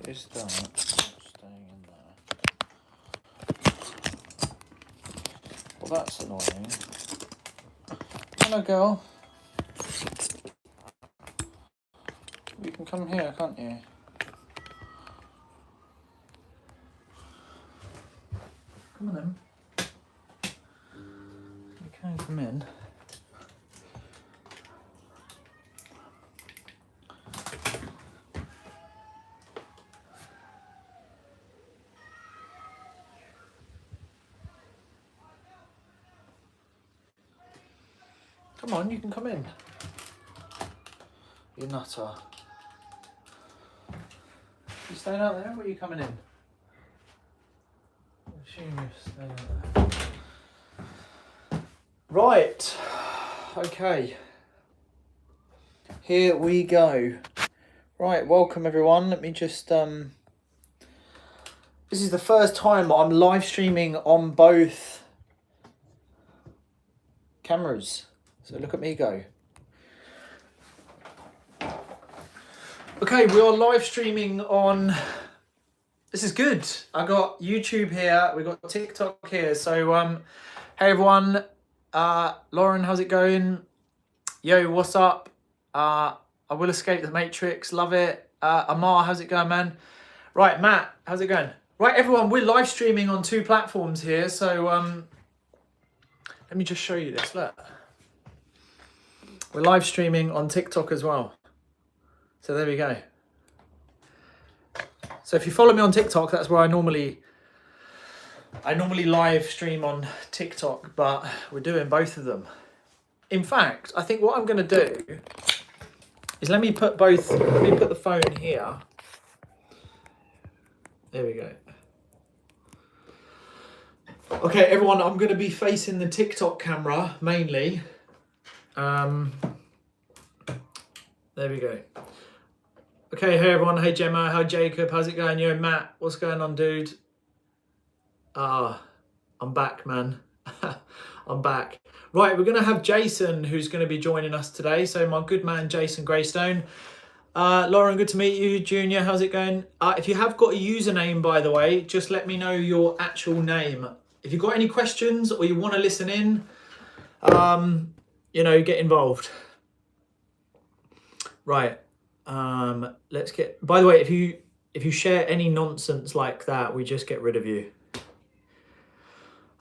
is that? Staying in there. Well, that's annoying. Hello, girl. You can come here, can't you? Come on then. You can come in. Come on, you can come in. You nutter. You staying out there or are you coming in? I assume you're staying out there. Right. Okay. Here we go. Right, welcome everyone. Let me just this is the first time I'm live streaming on both cameras. So look at me go. Okay, we are live streaming on, this is good. I got YouTube here, we got TikTok here. So hey everyone, Lauren, how's it going? Yo, what's up? I will escape the Matrix, love it. Amar, how's it going, man? Right, Matt, how's it going? Right, everyone, we're live streaming on 2 platforms here. So let me just show you this, look. We're live streaming on TikTok as well. So there we go. So if you follow me on TikTok, that's where I normally live stream on TikTok, but we're doing both of them. In fact, I think what I'm going to do is let me put the phone here. There we go. Okay, everyone, I'm going to be facing the TikTok camera mainly. There we go. Okay, hey everyone, hey Gemma, hi Jacob, how's it going? Yo, Matt, what's going on, dude? I'm back, man. I'm back. Right, we're going to have Jason, who's going to be joining us today. So my good man, Jason Greystone. Lauren, good to meet you. Junior, how's it going? If you have got a username, by the way, just let me know your actual name. If you've got any questions or you want to listen in, you know, get involved. Right. Let's get, by the way, if you share any nonsense like that, we just get rid of you.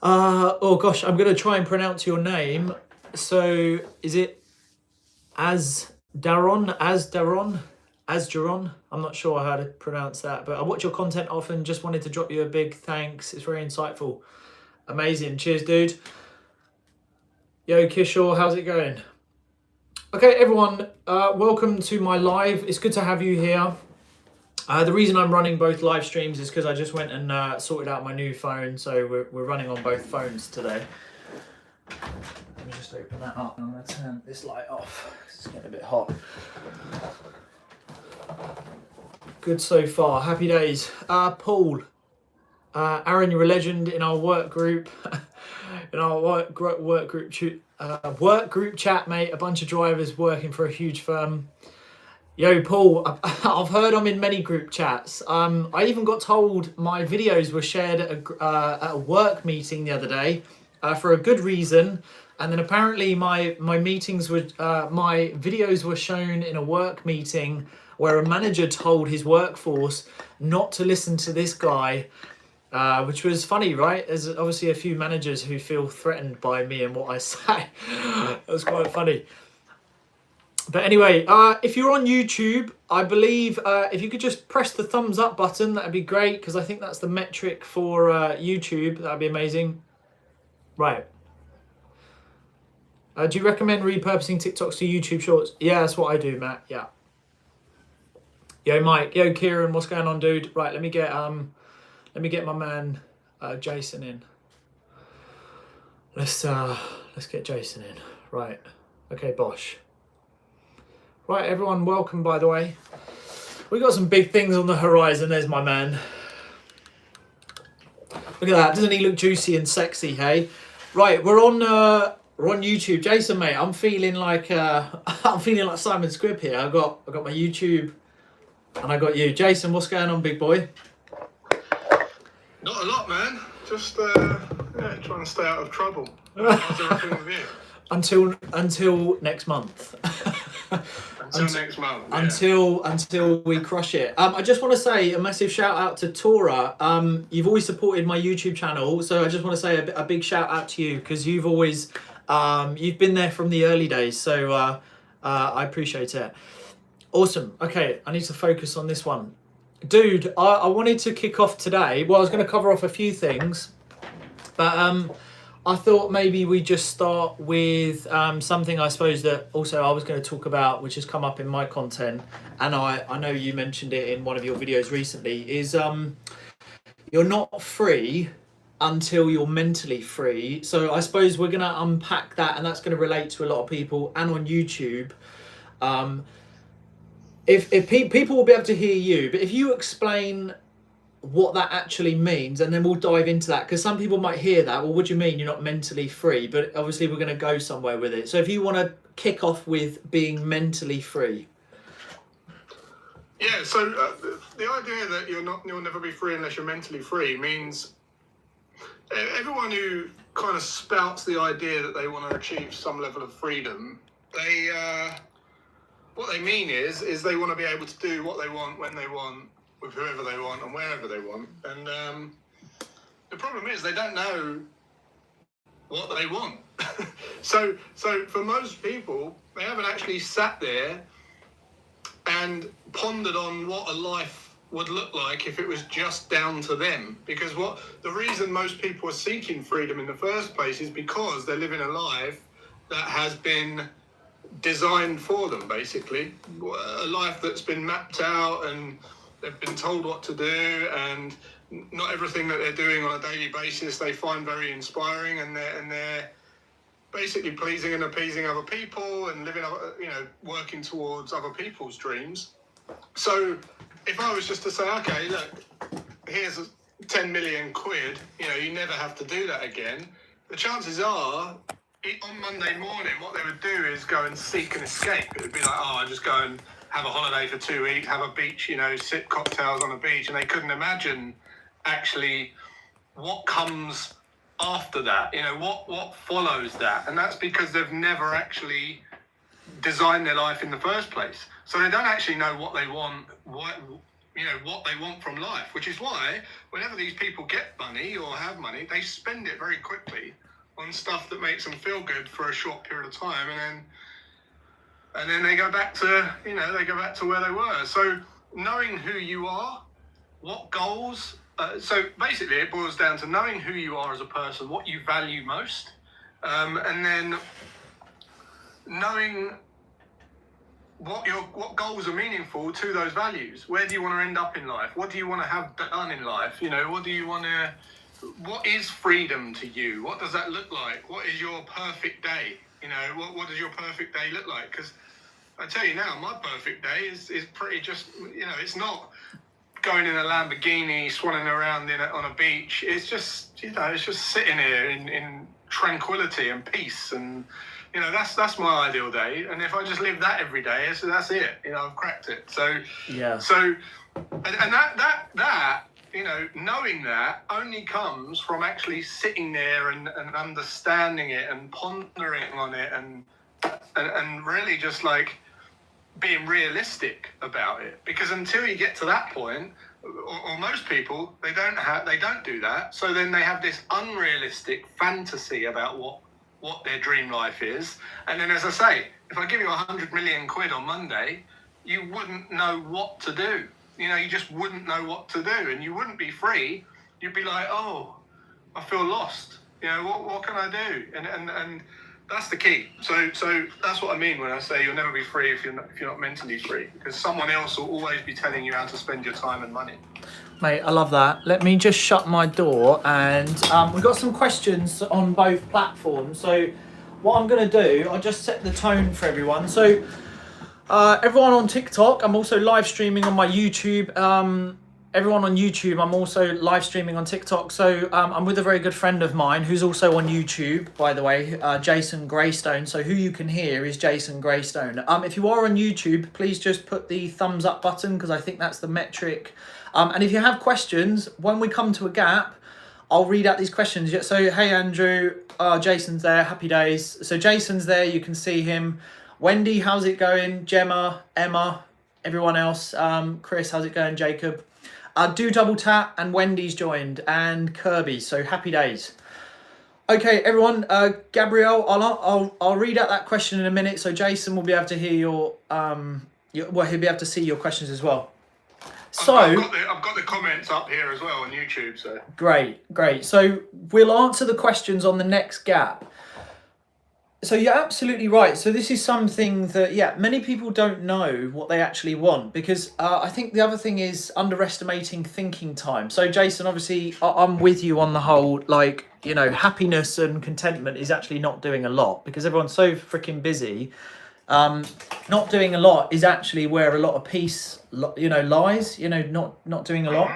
Oh gosh, I'm going to try and pronounce your name. So is it Asdaron? I'm not sure how to pronounce that, but I watch your content often. Just wanted to drop you a big thanks. It's very insightful. Amazing. Cheers, dude. Yo, Kishore, how's it going? Okay, everyone, welcome to my live. It's good to have you here. The reason I'm running both live streams is because I just went and sorted out my new phone, so we're running on both phones today. Let me just open that up and I'm going to turn this light off. It's getting a bit hot. Good so far. Happy days. Paul, Aaron, you're a legend in our work group. In our work group chat, mate. A bunch of drivers working for a huge firm. Yo, Paul, I've heard I'm in many group chats. I even got told my videos were shared at a work meeting the other day for a good reason. And then apparently my videos were shown in a work meeting where a manager told his workforce not to listen to this guy. Which was funny, right? There's obviously a few managers who feel threatened by me and what I say. That was quite funny. But anyway, if you're on YouTube, I believe if you could just press the thumbs up button, that'd be great, because I think that's the metric for YouTube. That'd be amazing. Right. Do you recommend repurposing TikToks to YouTube Shorts? Yeah, that's what I do, Matt. Yeah. Yo, Mike. Yo, Kieran. What's going on, dude? Right, let me get my man Jason in. Let's get Jason in. Right. Okay, Bosh. Right, everyone, welcome, by the way. We got some big things on the horizon. There's my man. Look at that. Doesn't he look juicy and sexy, hey? Right, we're on YouTube. Jason, mate, I'm feeling like Simon Squibb here. I've got my YouTube And I got you. Jason, what's going on, big boy? Not a lot, man. Just trying to stay out of trouble. How's everything with you? Until next month. Next month. Yeah. Until we crush it. I just want to say a massive shout out to Tora. You've always supported my YouTube channel, so I just want to say a big shout out to you because you've always you've been there from the early days. So I appreciate it. Awesome. Okay, I need to focus on this one. Dude, I wanted to kick off today. Well, I was going to cover off a few things, but I thought maybe we just start with something I suppose that also I was going to talk about, which has come up in my content, and I know you mentioned it in one of your videos recently, is you're not free until you're mentally free. So I suppose we're going to unpack that, and that's going to relate to a lot of people and on YouTube. If people will be able to hear you, but if you explain what that actually means, and then we'll dive into that, because some people might hear that, well, what do you mean you're not mentally free? But obviously we're going to go somewhere with it. So if you want to kick off with being mentally free. Yeah, so the idea that you'll never be free unless you're mentally free means everyone who kind of spouts the idea that they want to achieve some level of freedom, what they mean is they want to be able to do what they want, when they want, with whoever they want and wherever they want. And the problem is they don't know what they want. So for most people, they haven't actually sat there and pondered on what a life would look like if it was just down to them. Because the reason most people are seeking freedom in the first place is because they're living a life that has been designed for them, basically. A life that's been mapped out and they've been told what to do, and not everything that they're doing on a daily basis they find very inspiring, and they're basically pleasing and appeasing other people and living, working towards other people's dreams. So if I was just to say, okay, look, here's 10 million quid, you never have to do that again, the chances are on Monday morning what they would do is go and seek an escape. It would be like, I just go and have a holiday for 2 weeks, have a beach, sip cocktails on a beach, and they couldn't imagine actually what comes after that, what follows that. And that's because they've never actually designed their life in the first place. So they don't actually know what they want, what they want from life, which is why whenever these people get money or have money, they spend it very quickly on stuff that makes them feel good for a short period of time, and then they go back to where they were. So knowing who you are, what goals, so basically it boils down to knowing who you are as a person, what you value most, and then knowing what goals are meaningful to those values. Where do you want to end up in life? What do you want to have done in life? What is freedom to you? What does that look like? What is your perfect day? What does your perfect day look like? Because I tell you now, my perfect day is pretty just, it's not going in a Lamborghini, swanning around on a beach. It's just, it's just sitting here in tranquility and peace. And, that's my ideal day. And if I just live that every day, so that's it. I've cracked it. So, yeah. So, and that, knowing that only comes from actually sitting there and understanding it and pondering on it and really just like being realistic about it. Because until you get to that point, or most people, they don't do that. So then they have this unrealistic fantasy about what their dream life is. And then, as I say, if I give you 100 million quid on Monday, you wouldn't know what to do. You just wouldn't know what to do, and you wouldn't be free. You'd be like, oh, I feel lost. What can I do? And that's the key. So that's what I mean when I say you'll never be free if you're not mentally free, because someone else will always be telling you how to spend your time and money. Mate, I love that. Let me just shut my door, and we've got some questions on both platforms. So what I'm going to do, I'll just set the tone for everyone. So everyone on TikTok, I'm also live streaming on my YouTube. everyone on YouTube, I'm also live streaming on TikTok. So I'm with a very good friend of mine who's also on YouTube, by the way, Jason Greystone. So who you can hear is Jason Greystone. If you are on YouTube, please just put the thumbs up button, because I think that's the metric. And if you have questions, when we come to a gap, I'll read out these questions. So, hey, Andrew, Jason's there. Happy days. So Jason's there. You can see him. Wendy, how's it going? Gemma, Emma, everyone else. Chris, how's it going? Jacob. Do double tap, and Wendy's joined, and Kirby. So happy days. Okay, everyone. Gabrielle, I'll read out that question in a minute. So Jason will be able to hear your well, he'll be able to see your questions as well. So I've got the comments up here as well on YouTube. So great. So we'll answer the questions on the next gap. So you're absolutely right. So this is something that, many people don't know what they actually want, because I think the other thing is underestimating thinking time. So Jason, obviously, I'm with you on the whole, like, you know, happiness and contentment is actually not doing a lot, because everyone's so freaking busy. Not doing a lot is actually where a lot of peace, you know, lies. You know, not doing a lot.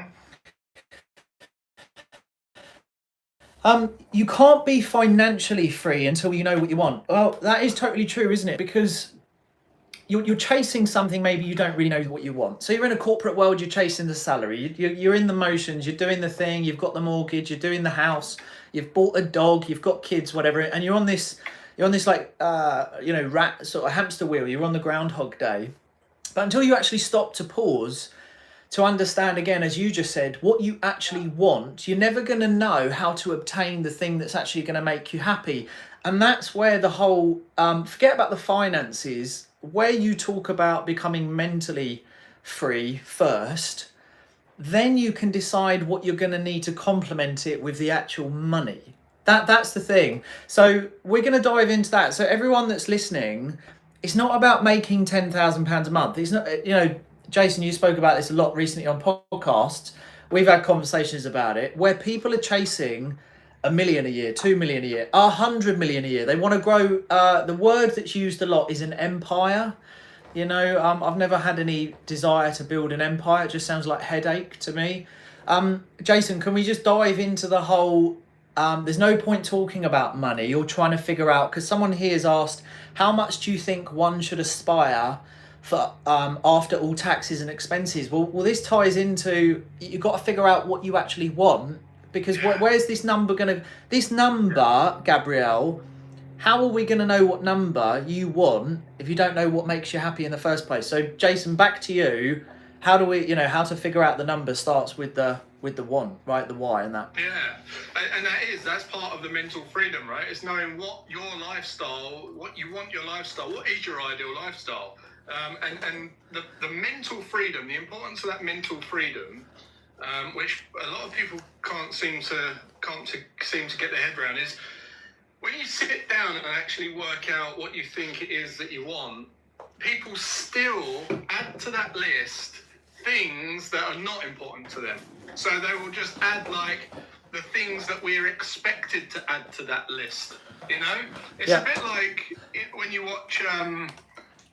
You can't be financially free until you know what you want. Well, that is totally true, isn't it? Because you're chasing something maybe you don't really know what you want. So you're in a corporate world, you're chasing the salary, you're in the motions, you're doing the thing, you've got the mortgage, you're doing the house, you've bought a dog, you've got kids, whatever, and you're on this like you know, rat sort of hamster wheel. You're on the Groundhog Day. But until you actually stop to pause to understand, again, as you just said, what you actually want, you're never going to know how to obtain the thing that's actually going to make you happy. And that's where the whole, forget about the finances, where you talk about becoming mentally free first, then you can decide what you're going to need to complement it with the actual money. That's the thing. So we're going to dive into that. So everyone that's listening, it's not about making £10,000 a month. It's not, you know, Jason, you spoke about this a lot recently on podcasts. We've had conversations about it where people are chasing $1 million a year, 2 million a year, 100 million a year. They want to grow. The word that's used a lot is an empire. You know, I've never had any desire to build an empire. It just sounds like headache to me. Jason, can we just dive into the whole, there's no point talking about money. You're trying to figure out, because someone here has asked, how much do you think one should aspire for after all taxes and expenses? Well, this ties into, you've got to figure out what you actually want, because where's this number Gabrielle, how are we going to know what number you want if you don't know what makes you happy in the first place? So Jason, back to you. How do we, you know, how to figure out the number starts with the want, right? The why and that. Yeah, and that's part of the mental freedom, right? It's knowing what your lifestyle, what you want your lifestyle, what is your ideal lifestyle. And the mental freedom, the importance of that mental freedom, which a lot of people can't seem to get their head around, is when you sit down and actually work out what you think it is that you want, people still add to that list things that are not important to them. So they will just add like the things that we're expected to add to that list. You know, it's a bit like when you watch.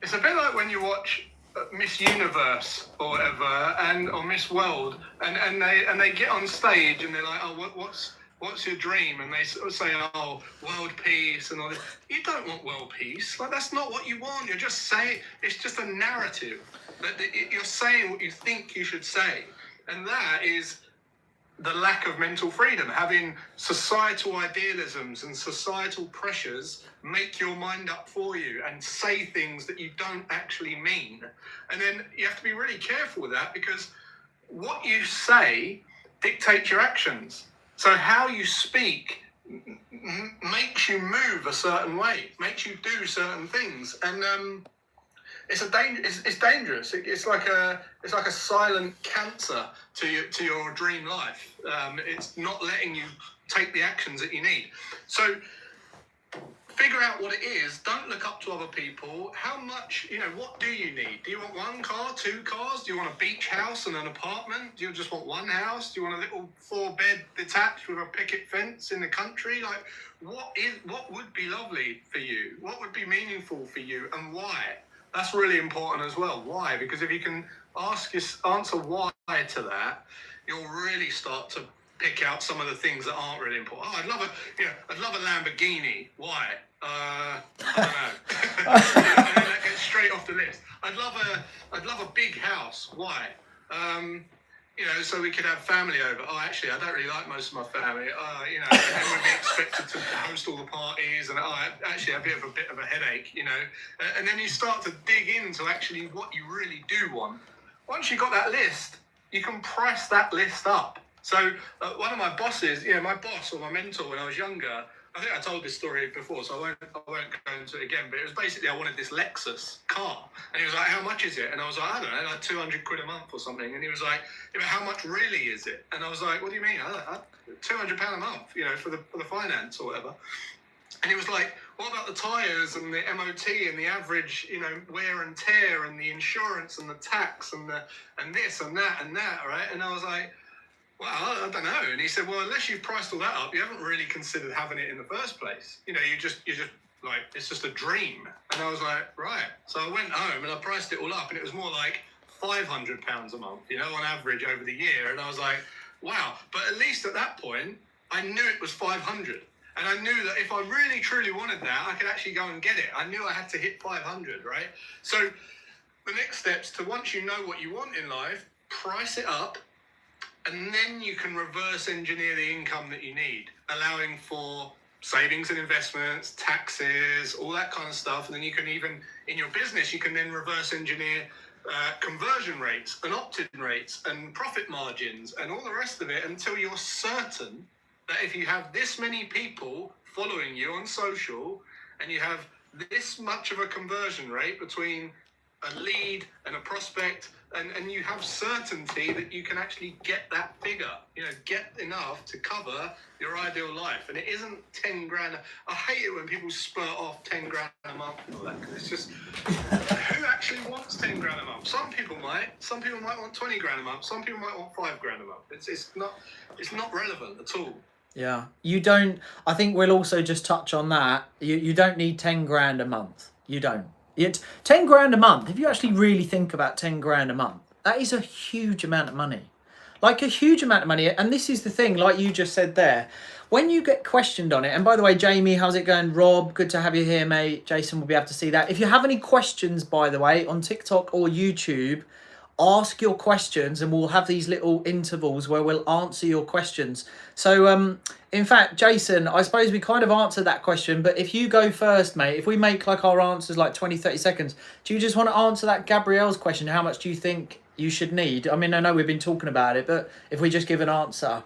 It's a bit like when you watch Miss Universe or whatever, or Miss World, and they get on stage and they're like, oh, what's your dream? And they sort of say, oh, world peace and all this. You don't want world peace. Like, that's not what you want. You're just saying, it's just a narrative that you're saying what you think you should say, and that is the lack of mental freedom, having societal idealisms and societal pressures make your mind up for you and say things that you don't actually mean. And then you have to be really careful with that, because what you say dictates your actions. So how you speak makes you move a certain way, makes you do certain things. And it's dangerous. It's like a silent cancer to your dream life. It's not letting you take the actions that you need. So figure out what it is. Don't look up to other people. How much, what do you need? Do you want 1 car, 2 cars? Do you want a beach house and an apartment? Do you just want 1 house? Do you want a little 4-bed detached with a picket fence in the country? Like, what would be lovely for you? What would be meaningful for you, and why? That's really important as well. Why? Because if you can answer why to that, you'll really start to pick out some of the things that aren't really important. Oh, I'd love a Lamborghini. Why? I don't know. And then that gets straight off the list. I'd love a big house. Why? So we could have family over. Oh, actually, I don't really like most of my family. And then we'd be expected to host all the parties, and actually, I'd be a bit of a headache, And then you start to dig into actually what you really do want. Once you've got that list, you can price that list up. So one of my bosses, my boss or my mentor when I was younger, I think I told this story before, so I won't go into it again, but it was basically I wanted this Lexus car. And he was like, how much is it? And I was like, I don't know, like 200 quid a month or something. And he was like, yeah, but how much really is it? And I was like, what do you mean? £200 a month, for the finance or whatever. And he was like, what about the tyres and the MOT and the average, wear and tear and the insurance and the tax and this and that, right? And I was like, well, I don't know. And he said, well, unless you've priced all that up, you haven't really considered having it in the first place. You're just like, it's just a dream. And I was like, right. So I went home and I priced it all up, and it was more like £500 a month, on average over the year. And I was like, wow. But at least at that point, I knew it was 500. And I knew that if I really, truly wanted that, I could actually go and get it. I knew I had to hit 500, right? So the next steps to, once you know what you want in life, price it up, and then you can reverse engineer the income that you need, allowing for savings and investments, taxes, all that kind of stuff. And then you can even, in your business, you can then reverse engineer conversion rates and opt-in rates and profit margins and all the rest of it, until you're certain that if you have this many people following you on social and you have this much of a conversion rate between a lead and a prospect, and you have certainty that you can actually get that figure, get enough to cover your ideal life. And it isn't 10 grand. I hate it when people spurt off 10 grand a month and all that, because it's just, who actually wants 10 grand a month? Some people might want 20 grand a month. Some people might want 5 grand a month. It's not relevant at all. Yeah, you don't. I think we'll also just touch on that. You don't need 10 grand a month. You don't. 10 grand a month, if you actually really think about 10 grand a month, that is a huge amount of money. Like a huge amount of money. And this is the thing, like you just said there, when you get questioned on it, and by the way, Jamie, how's it going? Rob, good to have you here, mate. Jason will be able to see that. If you have any questions, by the way, on TikTok or YouTube, ask your questions and we'll have these little intervals where we'll answer your questions. So in fact, Jason, I suppose we kind of answered that question, but if you go first, mate, if we make like our answers like 20-30 seconds, do you just want to answer that Gabrielle's question? How much do you think you should need? I mean, I know we've been talking about it, but if we just give an answer.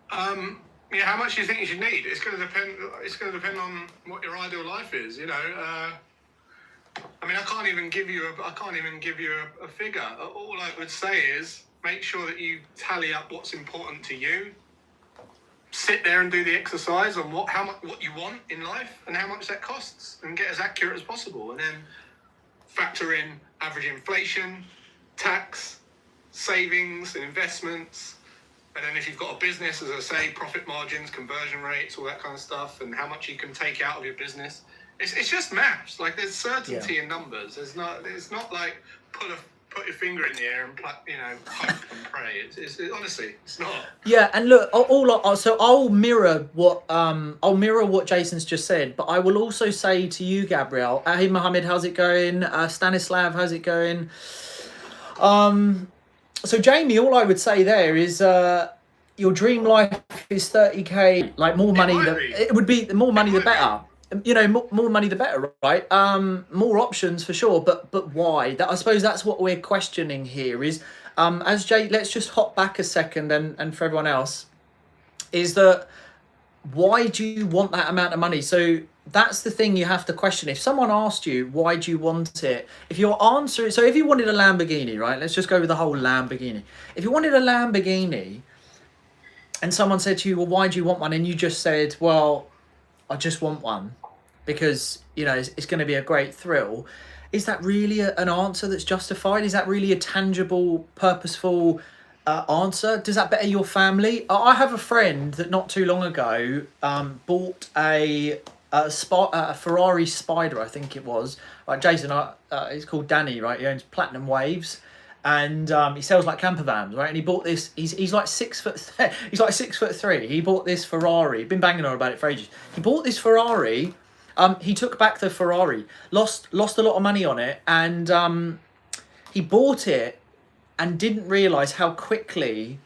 How much do you think you should need? It's going to depend on what your ideal life is, I mean, I can't even give you a figure. All I would say is make sure that you tally up what's important to you. Sit there and do the exercise on what you want in life and how much that costs, and get as accurate as possible. And then factor in average inflation, tax, savings and investments. And then if you've got a business, as I say, profit margins, conversion rates, all that kind of stuff, and how much you can take out of your business. It's just maths. Like, there's certainty in numbers. It's not like put your finger in the air and hope and pray. It's honestly, it's not. Yeah, and look, so I'll mirror what Jason's just said, but I will also say to you, Gabrielle, hey Mohammed, how's it going? Stanislav, how's it going? So Jamie, all I would say there is your dream life is 30k, like more money. It would be the more money the better. More money the better, right? More options for sure, but why? I suppose that's what we're questioning here is, as Jay, let's just hop back a second and for everyone else, is that why do you want that amount of money? So that's the thing you have to question. If someone asked you, why do you want it? If your answer, so if you wanted a Lamborghini, right? Let's just go with the whole Lamborghini. If you wanted a Lamborghini and someone said to you, well, why do you want one? And you just said, well, I just want one because, it's going to be a great thrill. Is that really an answer that's justified? Is that really a tangible, purposeful answer? Does that better your family? I have a friend that not too long ago bought a a Ferrari Spider, I think it was. Right, Jason, he's called Danny, right? He owns Platinum Waves, and he sells like camper vans, right? And he bought this. He's like 6 foot. He's like 6'3". He bought this Ferrari. Been banging on about it for ages. He bought this Ferrari. He took back the Ferrari, lost a lot of money on it, and he bought it and didn't realise how quickly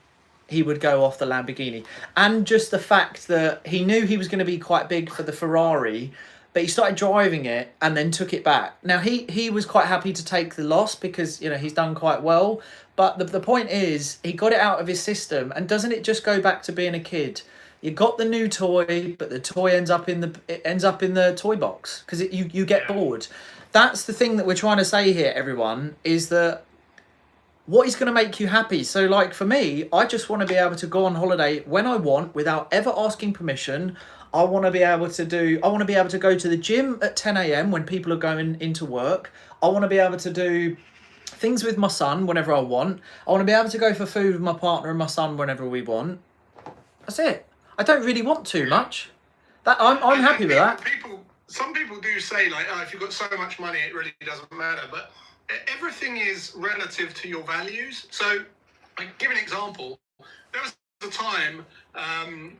he would go off the Lamborghini. And just the fact that he knew he was going to be quite big for the Ferrari, but he started driving it and then took it back. Now, he was quite happy to take the loss because, you know, he's done quite well. But the point is, he got it out of his system. And doesn't it just go back to being a kid? You got the new toy, but the toy ends up in the toy box because you get bored. That's the thing that we're trying to say here, everyone, is that what is going to make you happy? So, like, for me, I just want to be able to go on holiday when I want without ever asking permission. I want to be able to go to the gym at 10 a.m. when people are going into work. I want to be able to do things with my son whenever I want. I want to be able to go for food with my partner and my son whenever we want. That's it. I don't really want too much. I'm happy with that. Some people do say, like, oh, if you've got so much money, it really doesn't matter. But everything is relative to your values. So, I'll give an example. There was a time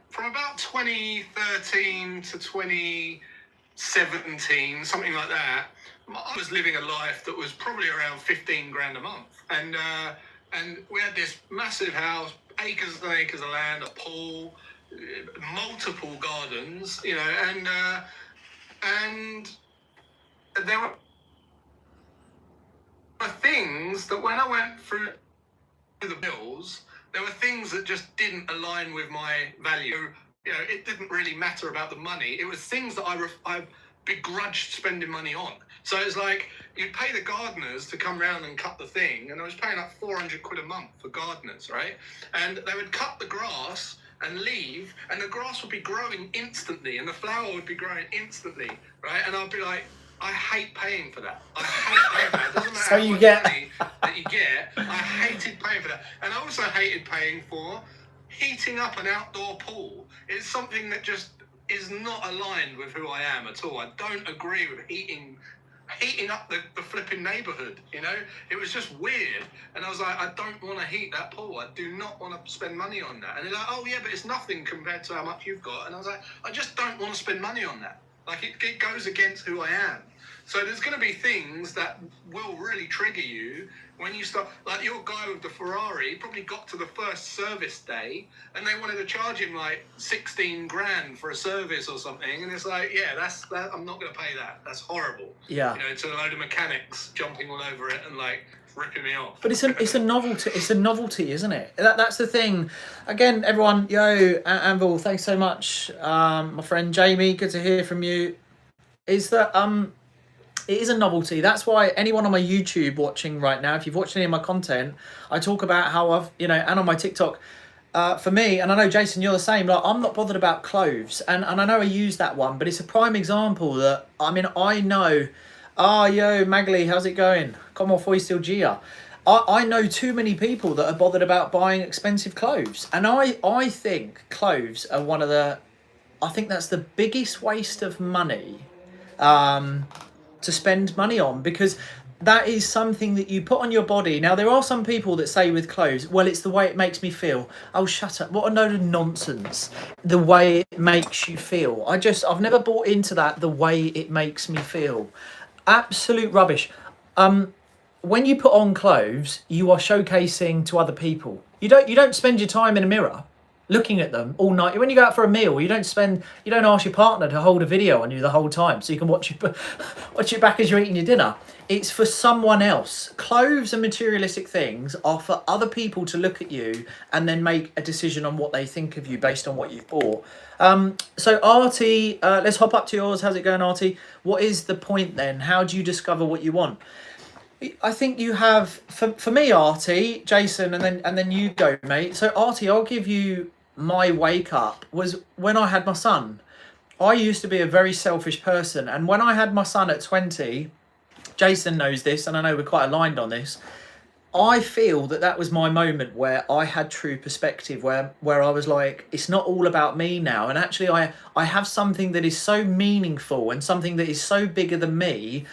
from about 2013 to 2017, something like that. I was living a life that was probably around 15 grand a month, and we had this massive house, acres and acres of land, a pool, multiple gardens, you know, and there were things that when I went through the bills, there were things that just didn't align with my value. You know, it didn't really matter about the money. It was things that I begrudged spending money on. So it's like, you'd pay the gardeners to come round and cut the thing, and I was paying like 400 quid a month for gardeners, right? And they would cut the grass and leave, and the grass would be growing instantly, and the flower would be growing instantly, right? And I'd be like, I hate paying for that. I hate paying for that. It doesn't matter So how you much get money that you get. I hated paying for that. And I also hated paying for heating up an outdoor pool. It's something that just is not aligned with who I am at all. I don't agree with heating up the flipping neighbourhood, you know? It was just weird. And I was like, I don't want to heat that pool. I do not want to spend money on that. And they're like, oh yeah, but it's nothing compared to how much you've got. And I was like, I just don't want to spend money on that. Like, it goes against who I am. So there's going to be things that will really trigger you when you start. Like, your guy with the Ferrari probably got to the first service day and they wanted to charge him like 16 grand for a service or something. And it's like, yeah, that I'm not going to pay that. That's horrible. Yeah. You know, to a load of mechanics jumping all over it and like ripping me off. But it's a novelty. It's a novelty, isn't it? That's the thing. Again, everyone, yo, Anvil, thanks so much. My friend Jamie, good to hear from you. Is that it is a novelty. That's why anyone on my YouTube watching right now, if you've watched any of my content, I talk about how I've, you know, and on my TikTok, for me, and I know Jason, you're the same. Like, I'm not bothered about clothes, and I know I use that one, but it's a prime example that, I mean, I know. Yo, Magli, how's it going? Como foi seu dia? I know too many people that are bothered about buying expensive clothes, and I think clothes are one of the, I think that's the biggest waste of money to spend money on, because that is something that you put on your body. Now, there are some people that say with clothes, well, it's the way it makes me feel. Oh, shut up. What a load of nonsense. The way it makes you feel. I've never bought into that, the way it makes me feel. Absolute rubbish. When you put on clothes, you are showcasing to other people. You don't spend your time in a mirror looking at them all night. When you go out for a meal, you don't ask your partner to hold a video on you the whole time so you can watch it back as you're eating your dinner. It's for someone else. Clothes and materialistic things are for other people to look at you and then make a decision on what they think of you based on what you've bought. So Artie, let's hop up to yours. How's it going, Artie? What is the point then? How do you discover what you want? I think you have, for me, Artie, Jason, and then you go, mate. So Artie, I'll give you my wake up was when I had my son. I used to be a very selfish person, and when I had my son at 20, Jason knows this, and I know we're quite aligned on this. I feel that that was my moment where I had true perspective, where I was like, it's not all about me now, and actually I have something that is so meaningful and something that is so bigger than me.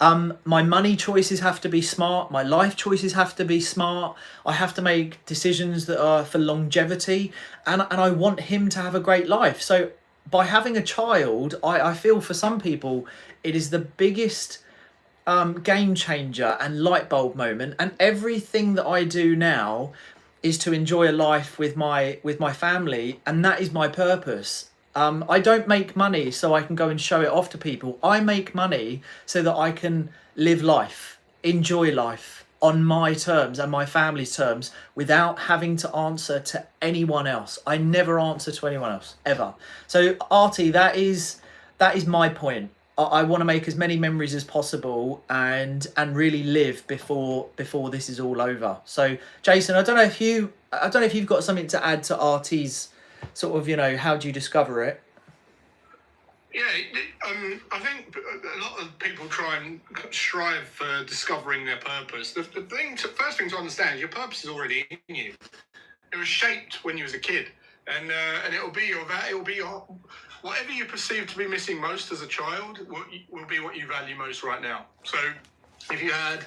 My money choices have to be smart. My life choices have to be smart. I have to make decisions that are for longevity, and I want him to have a great life. So by having a child, I feel for some people it is the biggest game changer and light bulb moment. And everything that I do now is to enjoy a life with my family, and that is my purpose. I don't make money so I can go and show it off to people. I make money so that I can live life, enjoy life on my terms and my family's terms without having to answer to anyone else. I never answer to anyone else ever. So Artie, that is my point. I want to make as many memories as possible and really live before this is all over. So Jason, I don't know if you've got something to add to Artie's sort of, how do you discover it? Yeah, I think a lot of people try and strive for discovering their purpose. The first thing to understand is your purpose is already in you. It was shaped when you was a kid, and it'll be your whatever you perceive to be missing most as a child will be what you value most right now. So if you had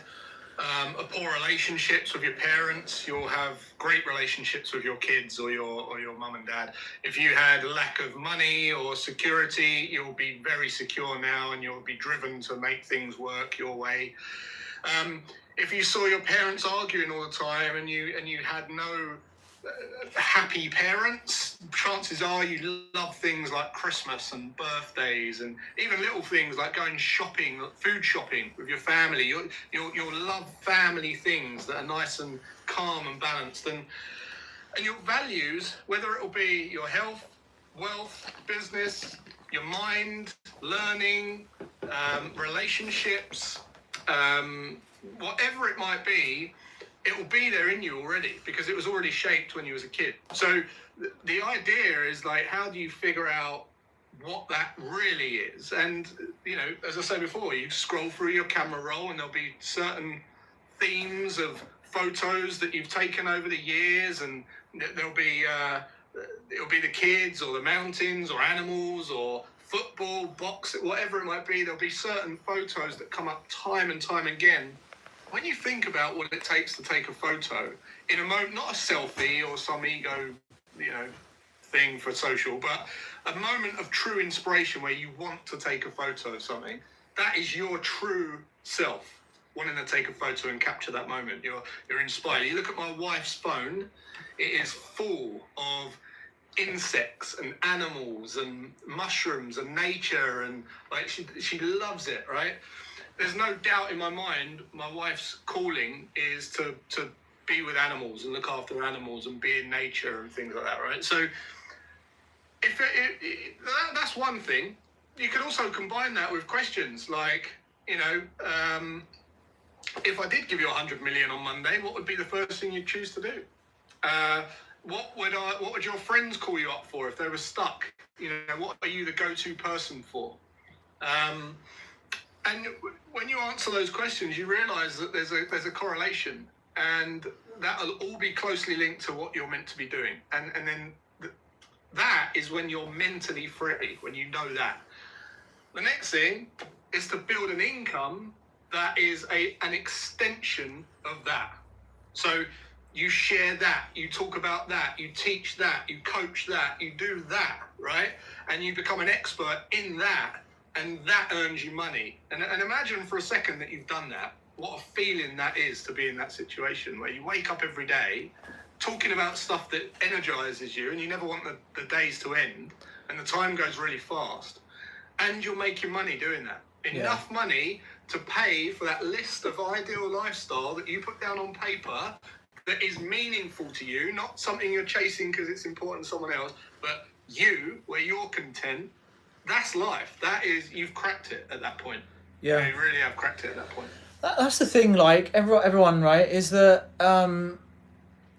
a poor relationships with your parents, you'll have great relationships with your kids or your mum and dad. If you had a lack of money or security, you'll be very secure now and you'll be driven to make things work your way. If you saw your parents arguing all the time and you had no happy parents, chances are you love things like Christmas and birthdays and even little things like going shopping, food shopping with your family. You'll love family things that are nice and calm and balanced, and your values, whether it'll be your health, wealth, business, your mind, learning, relationships, whatever it might be, it will be there in you already because it was already shaped when you was a kid. So the idea is like, how do you figure out what that really is? And, as I said before, you scroll through your camera roll and there'll be certain themes of photos that you've taken over the years, and there'll be, it'll be the kids or the mountains or animals or football, boxing, whatever it might be. There'll be certain photos that come up time and time again. When you think about what it takes to take a photo in a moment, not a selfie or some ego, thing for social, but a moment of true inspiration where you want to take a photo of something, that is your true self wanting to take a photo and capture that moment. You're inspired. You look at my wife's phone, it is full of insects and animals and mushrooms and nature, and like she loves it, right? There's no doubt in my mind my wife's calling is to be with animals and look after animals and be in nature and things like that, right? So if that's one thing. You could also combine that with questions like, if I did give you 100 million on Monday, what would be the first thing you'd choose to do? What would your friends call you up for if they were stuck? What are you the go-to person for? And when you answer those questions, you realise that there's a correlation, and that'll all be closely linked to what you're meant to be doing. And then that is when you're mentally free, when you know that. The next thing is to build an income that is an extension of that. So you share that, you talk about that, you teach that, you coach that, you do that, right? And you become an expert in that. And that earns you money. And imagine for a second that you've done that. What a feeling that is to be in that situation where you wake up every day talking about stuff that energizes you and you never want the days to end and the time goes really fast. And you're making money doing that. Enough money to pay for that list of ideal lifestyle that you put down on paper that is meaningful to you, not something you're chasing because it's important to someone else, but you, where you're content. That's life. That is, you've cracked it at that point. Yeah, you really have cracked it at that point. That's the thing. Like everyone, right? Is that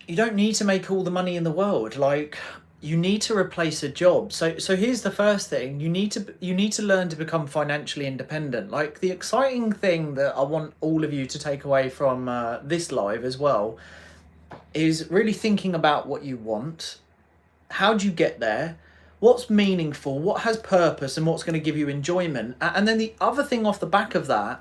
you don't need to make all the money in the world. Like you need to replace a job. So here's the first thing. You need to learn to become financially independent. Like, the exciting thing that I want all of you to take away from this live as well is really thinking about what you want. How do you get there? What's meaningful? What has purpose? And what's going to give you enjoyment? And then the other thing off the back of that,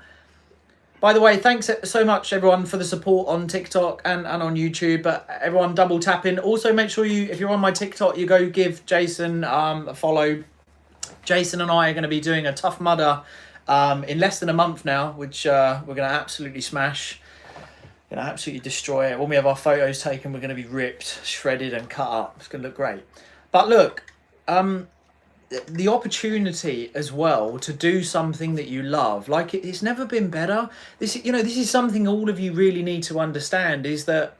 by the way, thanks so much everyone for the support on TikTok and on YouTube. But everyone double tapping. Also, make sure you, if you're on my TikTok, you go give Jason a follow. Jason and I are going to be doing a Tough Mudder in less than a month now, which we're going to absolutely smash. Going to absolutely destroy it. When we have our photos taken, we're going to be ripped, shredded and cut up. It's going to look great. But look, the opportunity as well to do something that you love, like, it's never been better. This is something all of you really need to understand, is that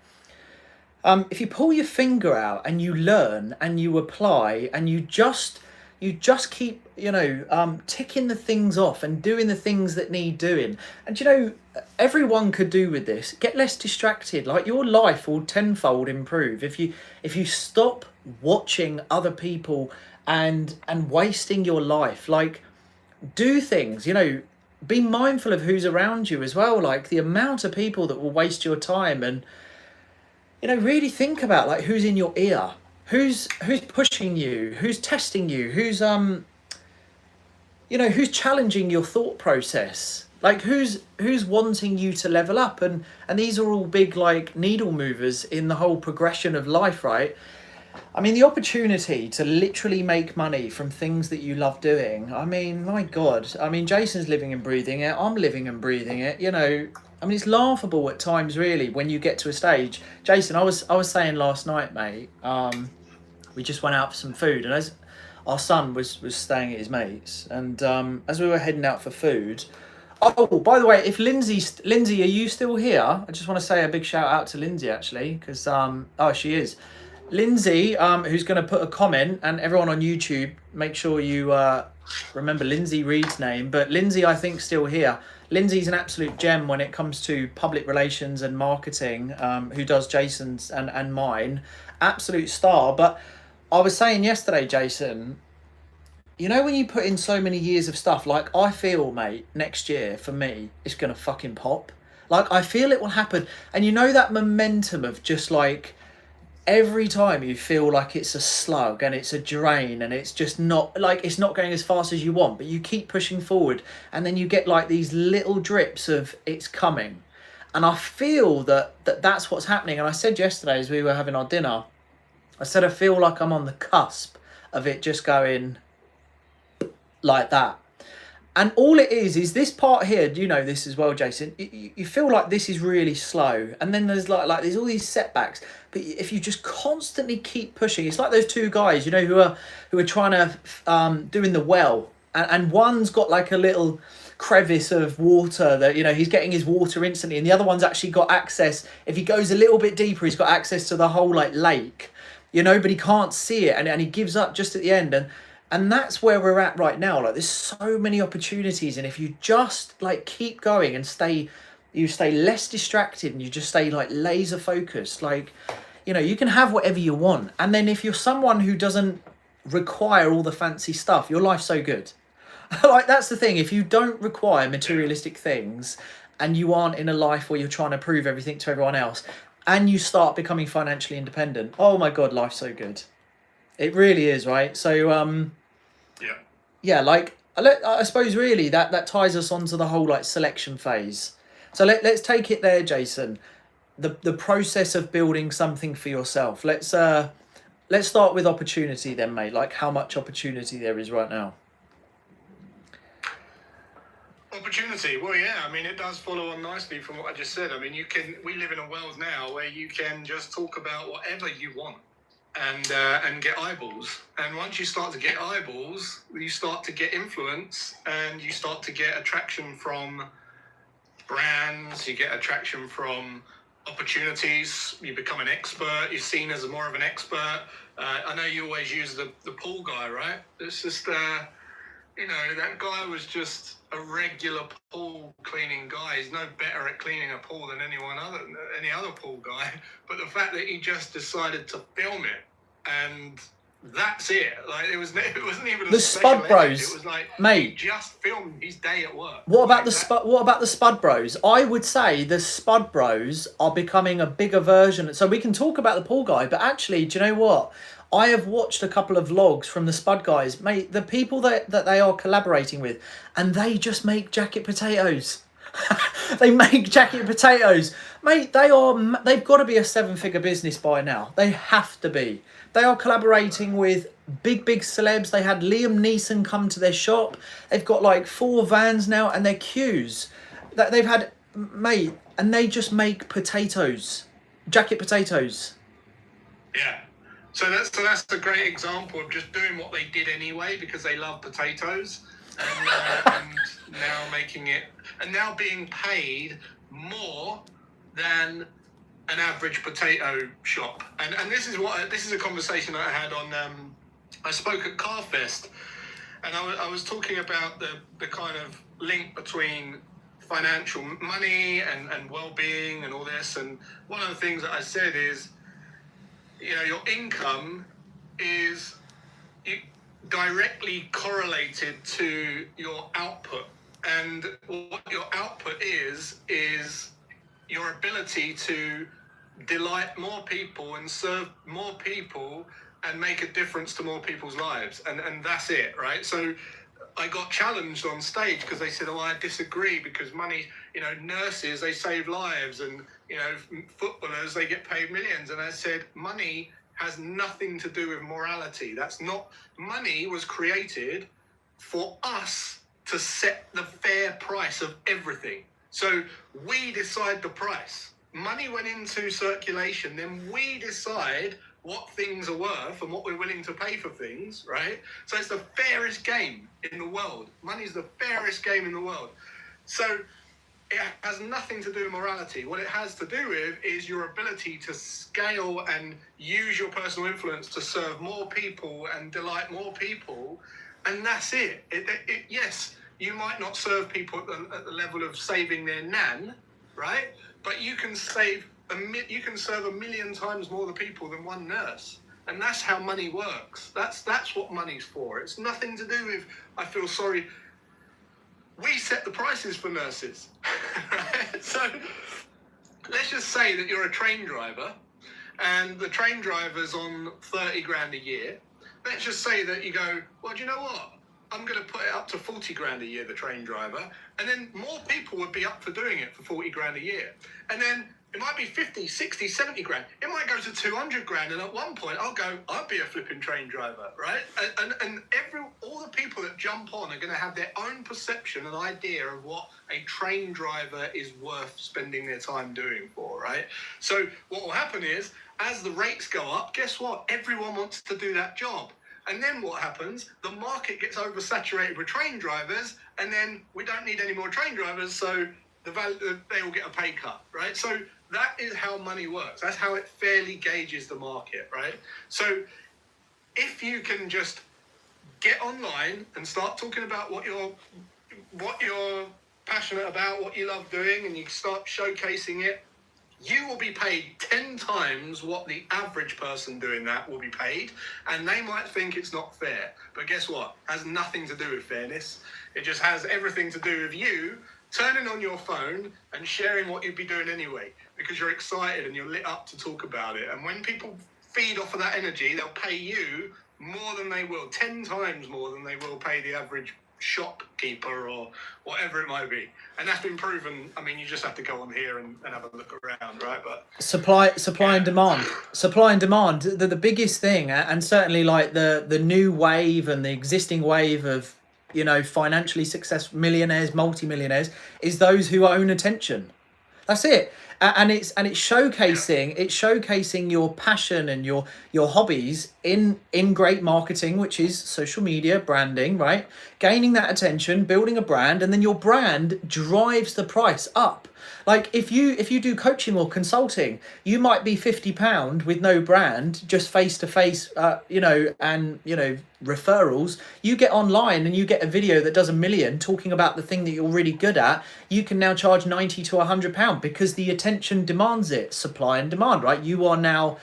if you pull your finger out and you learn and you apply and you just keep ticking the things off and doing the things that need doing, and everyone could do with this. Get less distracted. Like, your life will tenfold improve if you stop watching other people and wasting your life. Like, do things, be mindful of who's around you as well. Like, the amount of people that will waste your time, and really think about, like, who's in your ear, who's pushing you, who's testing you, who's who's challenging your thought process, like, who's wanting you to level up. And these are all big, like, needle movers in the whole progression of life, right? I mean, the opportunity to literally make money from things that you love doing. I mean, my God. I mean, Jason's living and breathing it. I'm living and breathing it. I mean, it's laughable at times, really, when you get to a stage. Jason, I was saying last night, mate, we just went out for some food, and as our son was staying at his mate's, and as we were heading out for food, oh, by the way, if Lindsay, are you still here? I just want to say a big shout out to Lindsay, actually, because oh, she is. Lindsay, who's going to put a comment, and everyone on YouTube, make sure you remember Lindsay Reed's name. But Lindsay, I think, still here. Lindsay's an absolute gem when it comes to public relations and marketing, who does Jason's and mine. Absolute star. But I was saying yesterday, Jason, when you put in so many years of stuff, like, I feel, mate, next year, for me, it's going to fucking pop. Like, I feel it will happen. And that momentum of just, like, every time you feel like it's a slug and it's a drain and it's just not, like, it's not going as fast as you want, but you keep pushing forward, and then you get, like, these little drips of it's coming. And I feel that's what's happening. And I said yesterday, as we were having our dinner, I said, I feel like I'm on the cusp of it just going like that. And all it is this part here. You know this as well, Jason. You feel like this is really slow, and then there's like there's all these setbacks. But if you just constantly keep pushing, it's like those two guys, who are trying to doing the well, and one's got like a little crevice of water that he's getting his water instantly, and the other one's actually got access. If he goes a little bit deeper, he's got access to the whole, like, lake, but he can't see it, and he gives up just at the end. And that's where we're at right now. Like, there's so many opportunities, and if you just, like, keep going and stay less distracted, and you just stay, like, laser focused, like, you can have whatever you want. And then if you're someone who doesn't require all the fancy stuff, your life's so good. Like, that's the thing. If you don't require materialistic things, and you aren't in a life where you're trying to prove everything to everyone else, and you start becoming financially independent, oh my God, life's so good. It really is, right? So, yeah, like, I suppose really that ties us onto the whole, like, selection phase. So let's take it there, Jason. The process of building something for yourself. Let's start with opportunity then, mate. Like, how much opportunity there is right now. Opportunity. Well, yeah. I mean, it does follow on nicely from what I just said. I mean, we live in a world now where you can just talk about whatever you want and get eyeballs. And once you start to get eyeballs, you start to get influence, and you start to get attraction from brands. You get attraction from opportunities. You become an expert. You're seen as more of an expert. I know you always use the pool guy, right? It's just that guy was just a regular pool cleaning guy. He's no better at cleaning a pool than any other pool guy. But the fact that he just decided to film it and that's it. Like it wasn't even a The special Spud Bros, edit. It was like mate. he just filmed his day at work. What about Like the that. What about the Spud Bros? I would say the Spud Bros are becoming a bigger version. So we can talk about the Paul guy, but actually, do you know what? I have watched a couple of vlogs from the Spud guys, mate. The people that they are collaborating with, and they just make jacket potatoes. They make jacket potatoes, mate. They've got to be a 7-figure business by now. They have to be. They are collaborating with big celebs. They had Liam Neeson come to their shop. They've got like 4 vans now, and their queues that they've had, mate. And they just make potatoes, jacket potatoes. Yeah. So that's a great example of just doing what they did anyway because they love potatoes, and now making it, and now being paid more than an average potato shop. And this is a conversation that I had on. I spoke at Carfest, and I was talking about the kind of link between financial money and well-being and all this. And one of the things that I said is, your income is directly correlated to your output. And what your output is your ability to delight more people and serve more people and make a difference to more people's lives. And that's it, right? So I got challenged on stage because they said, I disagree because money, nurses, they save lives, and, footballers, they get paid millions. And I said, money has nothing to do with morality. That's not, money was created for us to set the fair price of everything. So we decide the price. Money went into circulation, then we decide what things are worth and what we're willing to pay for things, right? So it's the fairest game in the world. Money's the fairest game in the world. So it has nothing to do with morality. What it has to do with is your ability to scale and use your personal influence to serve more people and delight more people. And that's it. Yes, you might not serve people at the level of saving their nan, right? But you can serve 1 million times more the people than one nurse. And that's how money works. That's what money's for. It's nothing to do with, I feel sorry. We set the prices for nurses. Right? So let's just say that you're a train driver and the train driver's on 30 grand a year. Let's just say that you go, well, do you know what? I'm going to put it up to 40 grand a year, the train driver. And then more people would be up for doing it for 40 grand a year. And then it might be 50, 60, 70 grand. It might go to 200 grand. And at one point I'll be a flipping train driver, right? And all the people that jump on are going to have their own perception and idea of what a train driver is worth spending their time doing for, right? So what will happen is, as the rates go up, guess what? Everyone wants to do that job. And then what happens? The market gets oversaturated with train drivers, and then we don't need any more train drivers, so they all get a pay cut, right? So that is how money works. That's how it fairly gauges the market, right? So if you can just get online and start talking about what you're passionate about, what you love doing, and you start showcasing it, you will be paid 10 times what the average person doing that will be paid. And they might think it's not fair. But guess what? It has nothing to do with fairness. It just has everything to do with you turning on your phone and sharing what you'd be doing anyway, because you're excited and you're lit up to talk about it. And when people feed off of that energy, they'll pay you more than they will, 10 times more than they will pay the average shopkeeper or whatever it might be. And that's been proven. I mean, you just have to go on here and have a look around, right? But supply and demand. The biggest thing, and certainly like the new wave and the existing wave of, financially successful millionaires, multi-millionaires, is those who own attention. That's it. And it's showcasing your passion and your hobbies in great marketing, which is social media, branding, right? Gaining that attention, building a brand, and then your brand drives the price up. Like if you do coaching or consulting, you might be £50 with no brand, just face to face, and referrals. You get online and you get a video that does 1 million talking about the thing that you're really good at. You can now charge £90 to £100 because the attention demands it. Supply and demand, right? You are now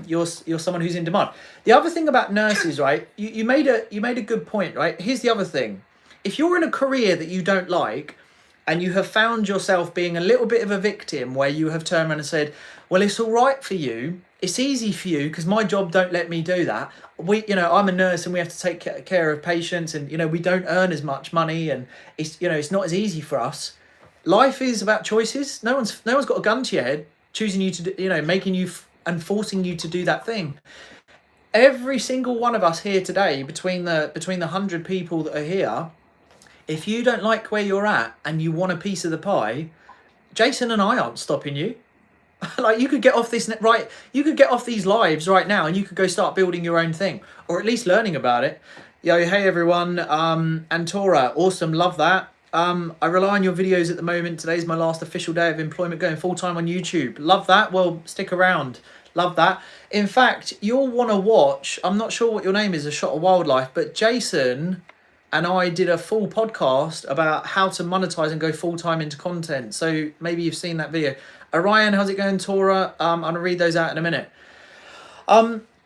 you're someone who's in demand. The other thing about nurses, right? You made a good point, right? Here's the other thing: if you're in a career that you don't like, and you have found yourself being a little bit of a victim, where you have turned around and said, well, it's all right for you, it's easy for you because my job don't let me do that. I'm a nurse and we have to take care of patients, and we don't earn as much money, and it's not as easy for us. Life is about choices. No one's got a gun to your head choosing you to do, making you and forcing you to do that thing. Every single one of us here today, between the 100 people that are here, if you don't like where you're at and you want a piece of the pie, Jason and I aren't stopping you. Like, you could get off this right. You could get off these lives right now, and you could go start building your own thing, or at least learning about it. Yo, hey everyone. Antora, awesome, love that. I rely on your videos at the moment. Today's my last official day of employment, going full time on YouTube. Love that. Well, stick around. Love that. In fact, you'll want to watch. I'm not sure what your name is, A Shot of Wildlife, but Jason and I did a full podcast about how to monetize and go full-time into content. So maybe you've seen that video. Orion, how's it going, Tora? I'm going to read those out in a minute.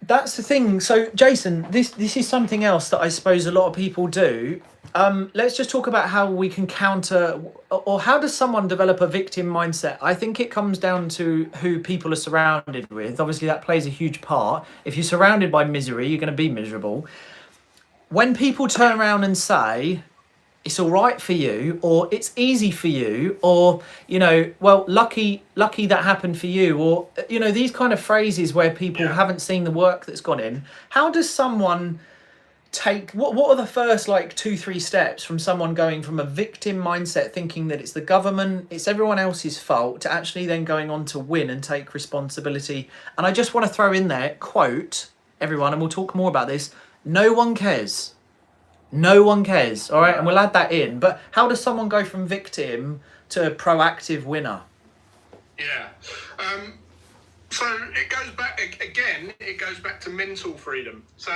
That's the thing. So, Jason, this is something else that I suppose a lot of people do. Let's just talk about how we can counter, or how does someone develop a victim mindset? I think it comes down to who people are surrounded with. Obviously, that plays a huge part. If you're surrounded by misery, you're going to be miserable. When people turn around and say, it's all right for you, or it's easy for you, or, well, lucky that happened for you, or, these kind of phrases where people haven't seen the work that's gone in. How does someone take, what are the first 2-3 steps from someone going from a victim mindset, thinking that it's the government, it's everyone else's fault, to actually then going on to win and take responsibility? And I just want to throw in there, quote, everyone, and we'll talk more about this, no one cares. No one cares, all right? And we'll add that in. But how does someone go from victim to proactive winner? Yeah. So it goes back again. It goes back to mental freedom. So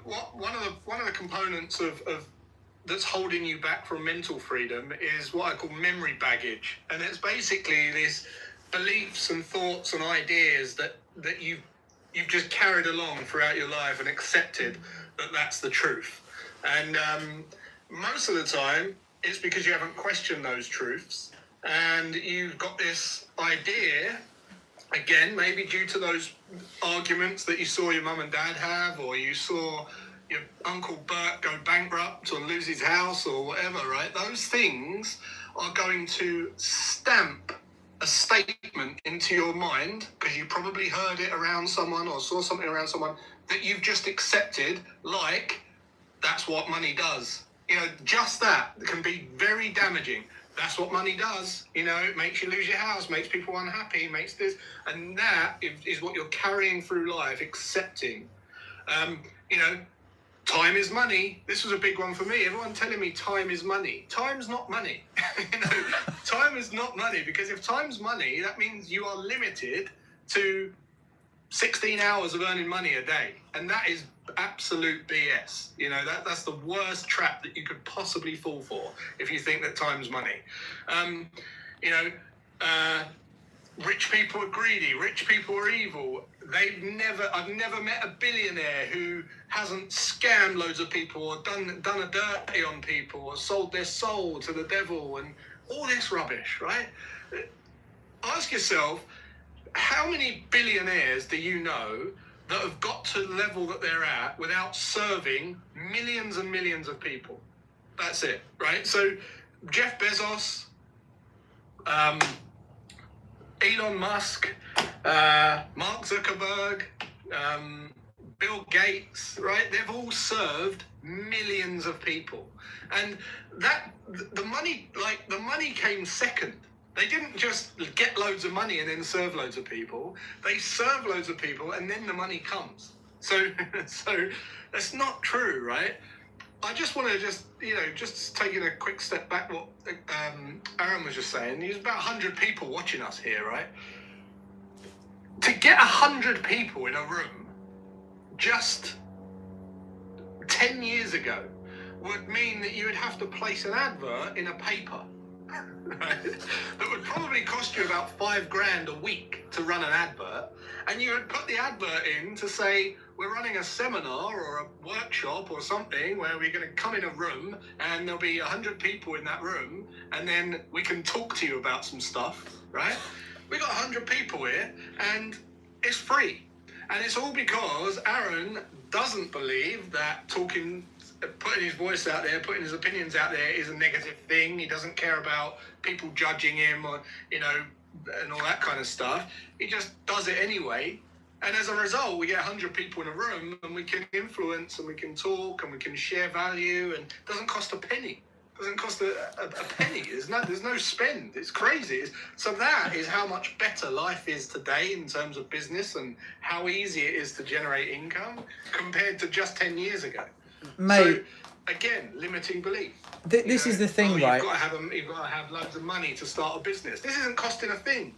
one of the components of that's holding you back from mental freedom is what I call memory baggage, and it's basically this beliefs and thoughts and ideas that you've just carried along throughout your life and accepted that that's the truth. And most of the time, it's because you haven't questioned those truths, and you've got this idea, again, maybe due to those arguments that you saw your mum and dad have, or you saw your Uncle Bert go bankrupt or lose his house or whatever, right? Those things are going to stamp a statement into your mind, because you probably heard it around someone or saw something around someone that you've just accepted, like, that's what money does. Just that can be very damaging. That's what money does. It makes you lose your house, makes people unhappy, makes this. And that is what you're carrying through life, accepting. Time is money. This was a big one for me. Everyone telling me time is money. Time's not money. Time is not money, because if time's money, that means you are limited to 16 hours of earning money a day. And that is absolute BS. That's the worst trap that you could possibly fall for if you think that time's money. Rich people are greedy. Rich people are evil. I've never met a billionaire who hasn't scammed loads of people, or done a dirty on people, or sold their soul to the devil, and all this rubbish, right? Ask yourself, how many billionaires do you know that have got to the level that they're at without serving millions and millions of people? That's it, right? So Jeff Bezos, Elon Musk, Mark Zuckerberg, Bill Gates, right? They've all served millions of people. And the money came second. They didn't just get loads of money and then serve loads of people. They serve loads of people and then the money comes. So that's not true, right? I just want to just taking a quick step back. What Aaron was just saying. There's about 100 people watching us here, right? To get 100 people in a room just 10 years ago would mean that you would have to place an advert in a paper, right? That would probably cost you about $5,000 a week to run an advert, and you would put the advert in to say, we're running a seminar or a workshop or something where we're going to come in a room and there'll be 100 people in that room, and then we can talk to you about some stuff, right? We got 100 people here and it's free. And it's all because Aaron doesn't believe that putting his voice out there, putting his opinions out there is a negative thing. He doesn't care about people judging him or, and all that kind of stuff. He just does it anyway. And as a result, we get 100 people in a room and we can influence and we can talk and we can share value, and it doesn't cost a penny. It doesn't cost a penny. There's no spend. It's crazy. So that is how much better life is today in terms of business and how easy it is to generate income compared to just 10 years ago. Mate, so, again, limiting belief. This is the thing, right? You've got to have loads of money to start a business. This isn't costing a thing.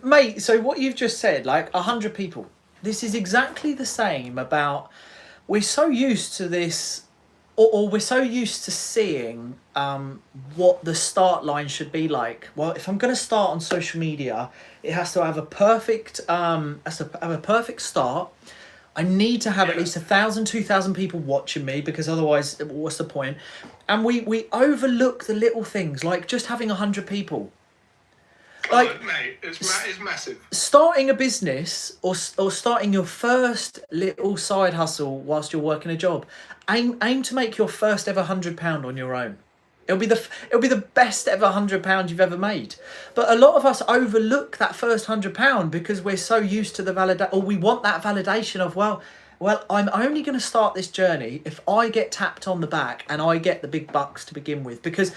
Mate, so what you've just said, like 100 people, this is exactly the same about, we're so used to this, or we're so used to seeing what the start line should be like. Well, if I'm going to start on social media, it has to have a perfect, start. I need to have at least 1,000, 2,000 people watching me, because otherwise, what's the point? And we overlook the little things, like just having 100 people. Like, mate, it's massive. Starting a business or starting your first little side hustle whilst you're working a job, aim to make your first ever £100 on your own. It'll be the best ever £100 you've ever made. But a lot of us overlook that first £100 because we're so used to the validation, or we want that validation of, well, I'm only going to start this journey if I get tapped on the back and I get the big bucks to begin with, because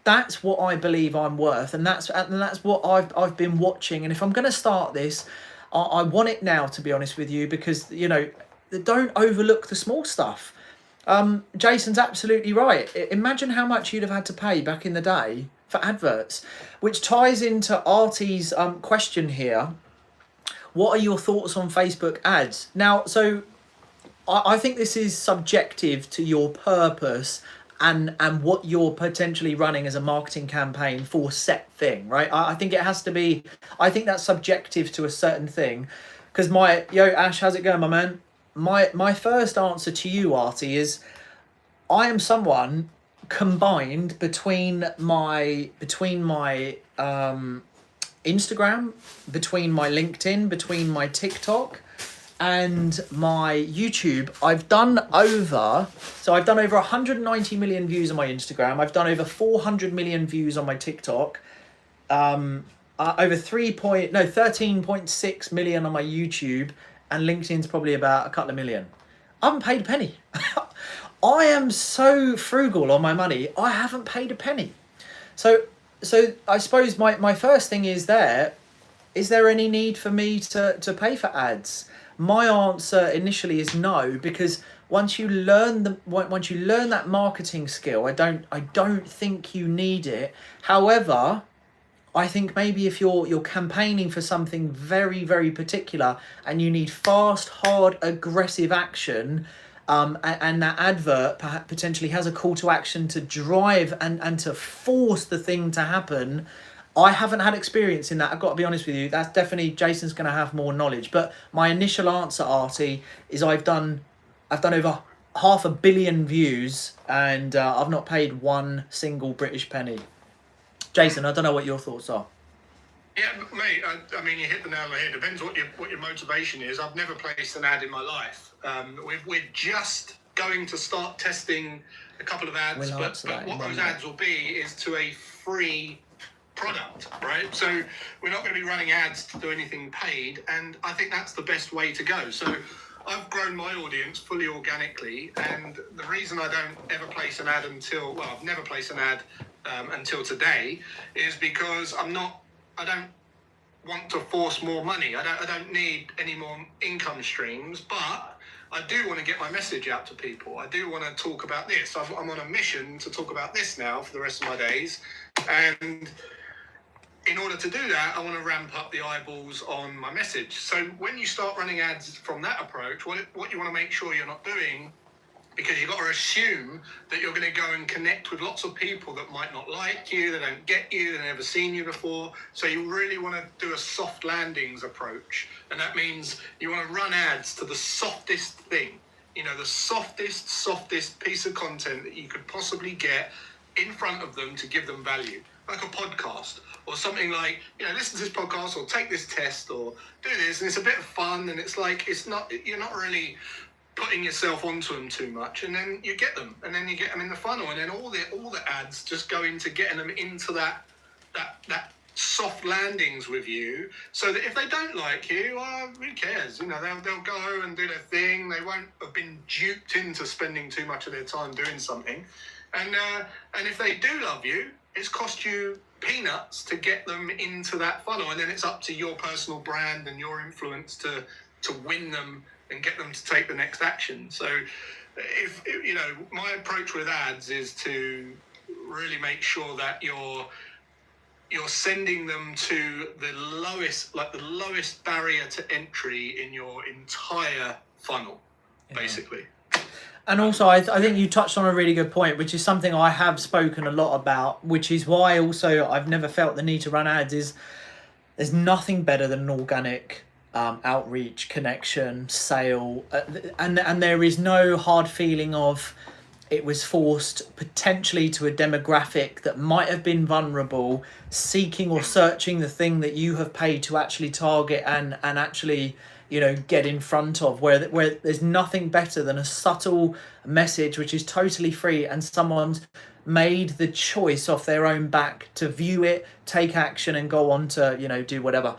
that's what I believe I'm worth, and that's what I've been watching. And if I'm going to start this, I want it now, to be honest with you, because don't overlook the small stuff. Jason's absolutely right. Imagine how much you'd have had to pay back in the day for adverts, which ties into Artie's question here. What are your thoughts on Facebook ads? Now, so I think this is subjective to your purpose and what you're potentially running as a marketing campaign for set thing, right? I think it has to be, I think that's subjective to a certain thing. Because Ash, how's it going, my man? My first answer to you, Artie, is I am someone combined between my Instagram, between my LinkedIn, between my TikTok and my YouTube. I've done over 190 million views on my Instagram. I've done over 400 million views on my TikTok. Over 13.6 million on my YouTube, and LinkedIn's probably about a couple of million. I haven't paid a penny. I am so frugal on my money. I haven't paid a penny. So I suppose my first thing is there any need for me to pay for ads? My answer initially is no, because once you learn that marketing skill, I don't think you need it. However, I think maybe if you're campaigning for something very, very particular and you need fast, hard, aggressive action, and that advert potentially has a call to action to drive and to force the thing to happen. I haven't had experience in that. I've got to be honest with you. That's definitely, Jason's going to have more knowledge. But my initial answer, Artie, is I've done over 500 million views, and I've not paid one single British penny. Jason, I don't know what your thoughts are. Yeah, mate. I mean, you hit the nail on the head. Depends what your motivation is. I've never placed an ad in my life. We're just going to start testing a couple of ads, but what those ads will be is to a free product, right? So we're not going to be running ads to do anything paid, and I think that's the best way to go. So I've grown my audience fully organically, and the reason I don't ever place an ad I've never placed an ad until today, is because I don't want to force more money. I don't need any more income streams, but I do want to get my message out to people. I do want to talk about this. I'm on a mission to talk about this now for the rest of my days. And in order to do that, I want to ramp up the eyeballs on my message. So when you start running ads from that approach, what you want to make sure you're not doing, because you've got to assume that you're going to go and connect with lots of people that might not like you, they don't get you, they've never seen you before. So you really want to do a soft landings approach. And that means you want to run ads to the softest thing, the softest piece of content that you could possibly get in front of them to give them value, like a podcast or something like, listen to this podcast or take this test or do this. And it's a bit of fun. And it's like, you're not really putting yourself onto them too much, and then you get them, and then you get them in the funnel, and then all the ads just go into getting them into that soft landings with you, so that if they don't like you, who cares? They'll go and do their thing. They won't have been duped into spending too much of their time doing something, and if they do love you, it's cost you peanuts to get them into that funnel, and then it's up to your personal brand and your influence to win them and get them to take the next action. So if my approach with ads is to really make sure that you're sending them to the lowest barrier to entry in your entire funnel, basically. And also, I think you touched on a really good point, which is something I have spoken a lot about, which is why also I've never felt the need to run ads. Is there's nothing better than an organic outreach, connection, sale, and there is no hard feeling of it was forced potentially to a demographic that might have been vulnerable, seeking or searching the thing that you have paid to actually target and actually get in front of, where there's nothing better than a subtle message which is totally free and someone's made the choice off their own back to view it, take action, and go on to do whatever.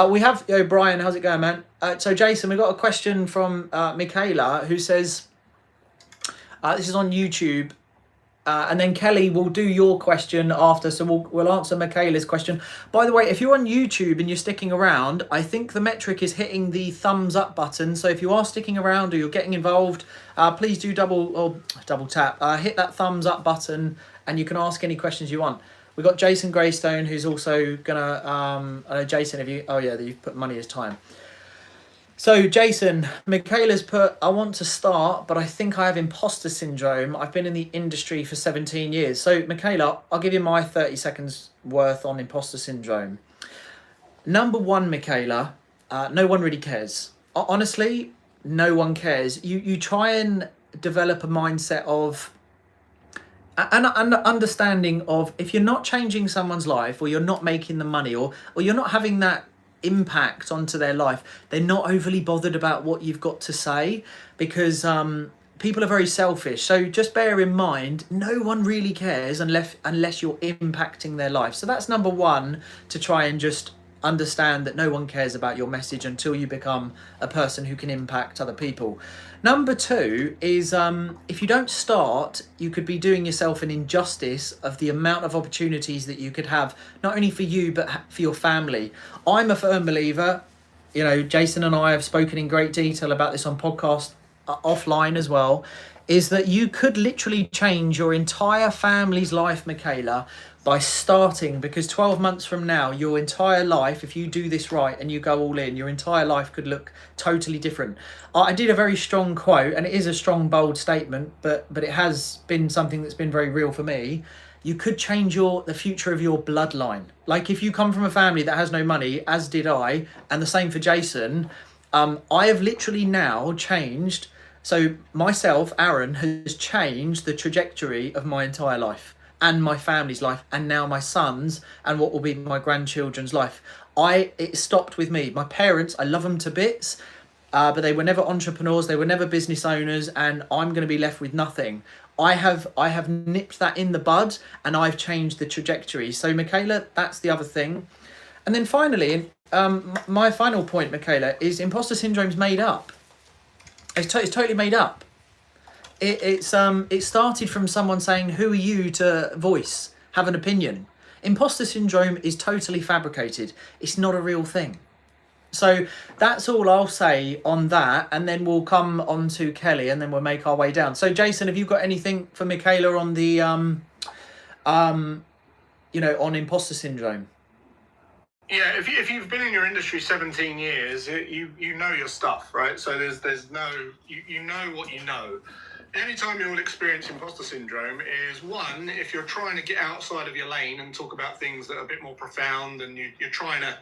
We have Brian, how's it going, man? So Jason, we got a question from Michaela, who says this is on YouTube, and then Kelly will do your question after, so we'll answer Michaela's question. By the way, if you're on YouTube and you're sticking around, I think the metric is hitting the thumbs up button, so if you are sticking around or you're getting involved, please do double tap, hit that thumbs up button, and you can ask any questions you want. We've got Jason Greystone, who's also gonna I know Jason, you've put money as time. So Jason, Michaela's put, I want to start, but I think I have imposter syndrome. I've been in the industry for 17 years. So Michaela, I'll give you my 30 seconds worth on imposter syndrome. Number one, Michaela, no one really cares. Honestly, no one cares. You try and develop a mindset of an understanding of, if you're not changing someone's life, or you're not making the money, or you're not having that impact onto their life, they're not overly bothered about what you've got to say, because people are very selfish. So just bear in mind, no one really cares unless you're impacting their life. So that's number one, to try and just understand that no one cares about your message until you become a person who can impact other people. Number two is, if you don't start, you could be doing yourself an injustice of the amount of opportunities that you could have, not only for you, but for your family. I'm a firm believer, Jason and I have spoken in great detail about this on podcast, offline as well, is that you could literally change your entire family's life, Michaela, by starting, because 12 months from now, your entire life, if you do this right and you go all in, your entire life could look totally different. I did a very strong quote, and it is a strong, bold statement, but it has been something that's been very real for me. You could change the future of your bloodline. Like, if you come from a family that has no money, as did I, and the same for Jason, I have literally now changed. So myself, Aaron, has changed the trajectory of my entire life, and my family's life, and now my son's, and what will be my grandchildren's life. It stopped with me. My parents, I love them to bits, but they were never entrepreneurs, they were never business owners, and I'm going to be left with nothing. I have nipped that in the bud, and I've changed the trajectory. So Michaela, that's the other thing. And then finally, my final point, Michaela, is imposter syndrome's made up. It's totally made up. It started from someone saying, who are you to voice, have an opinion? Imposter syndrome is totally fabricated. It's not a real thing. So that's all I'll say on that, and then we'll come on to Kelly, and then we'll make our way down. So Jason, have you got anything for Michaela on the you know, on imposter syndrome? Yeah, if you've been in your industry 17 years, you know your stuff, right? So there's no, you know what you know. The only time you'll experience imposter syndrome is, one, if you're trying to get outside of your lane and talk about things that are a bit more profound, and you're trying to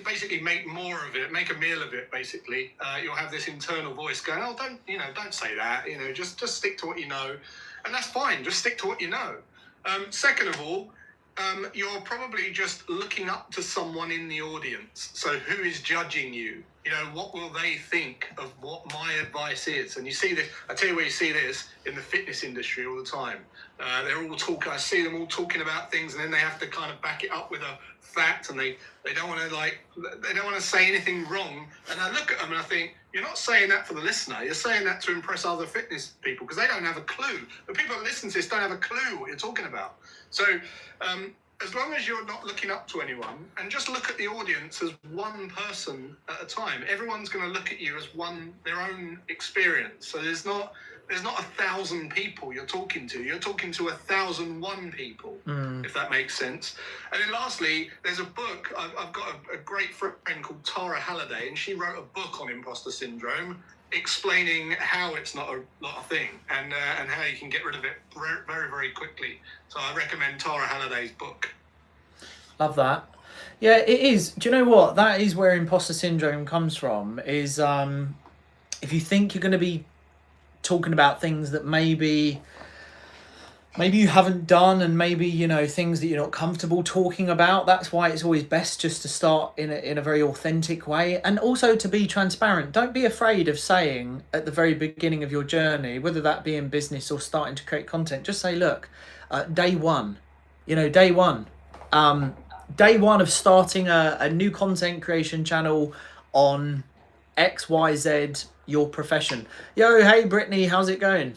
basically make more of it, make a meal of it. Basically, you'll have this internal voice going, "Oh, don't say that. Just stick to what you know," and that's fine. Just stick to what you know. Second of all, you're probably just looking up to someone in the audience. So who is judging you? What will they think of what my advice is? And you see this, I tell you where you see this in the fitness industry all the time. They're all talking, I see them all talking about things, and then they have to kind of back it up with a fact, and they don't want to say anything wrong. And I look at them and I think, you're not saying that for the listener, you're saying that to impress other fitness people, because they don't have a clue. The people that listen to this don't have a clue what you're talking about. So as long as you're not looking up to anyone, and just look at the audience as one person at a time, everyone's going to look at you as their own experience. So there's not 1,000 people you're talking to. You're talking to 1,001 people, if that makes sense. And then lastly, there's a book. I've got a great friend called Tara Halliday, and she wrote a book on imposter syndrome, explaining how it's not a thing, and how you can get rid of it very, very quickly. So I recommend Tara Halliday's book. Love that. Yeah, it is. Do you know what? That is where imposter syndrome comes from, is if you think you're going to be talking about things that maybe you haven't done, and maybe things that you're not comfortable talking about. That's why it's always best just to start in a very authentic way, and also to be transparent. Don't be afraid of saying at the very beginning of your journey, whether that be in business or starting to create content, just say, look, day one of starting a new content creation channel on XYZ, your profession. Yo, hey Brittany, how's it going?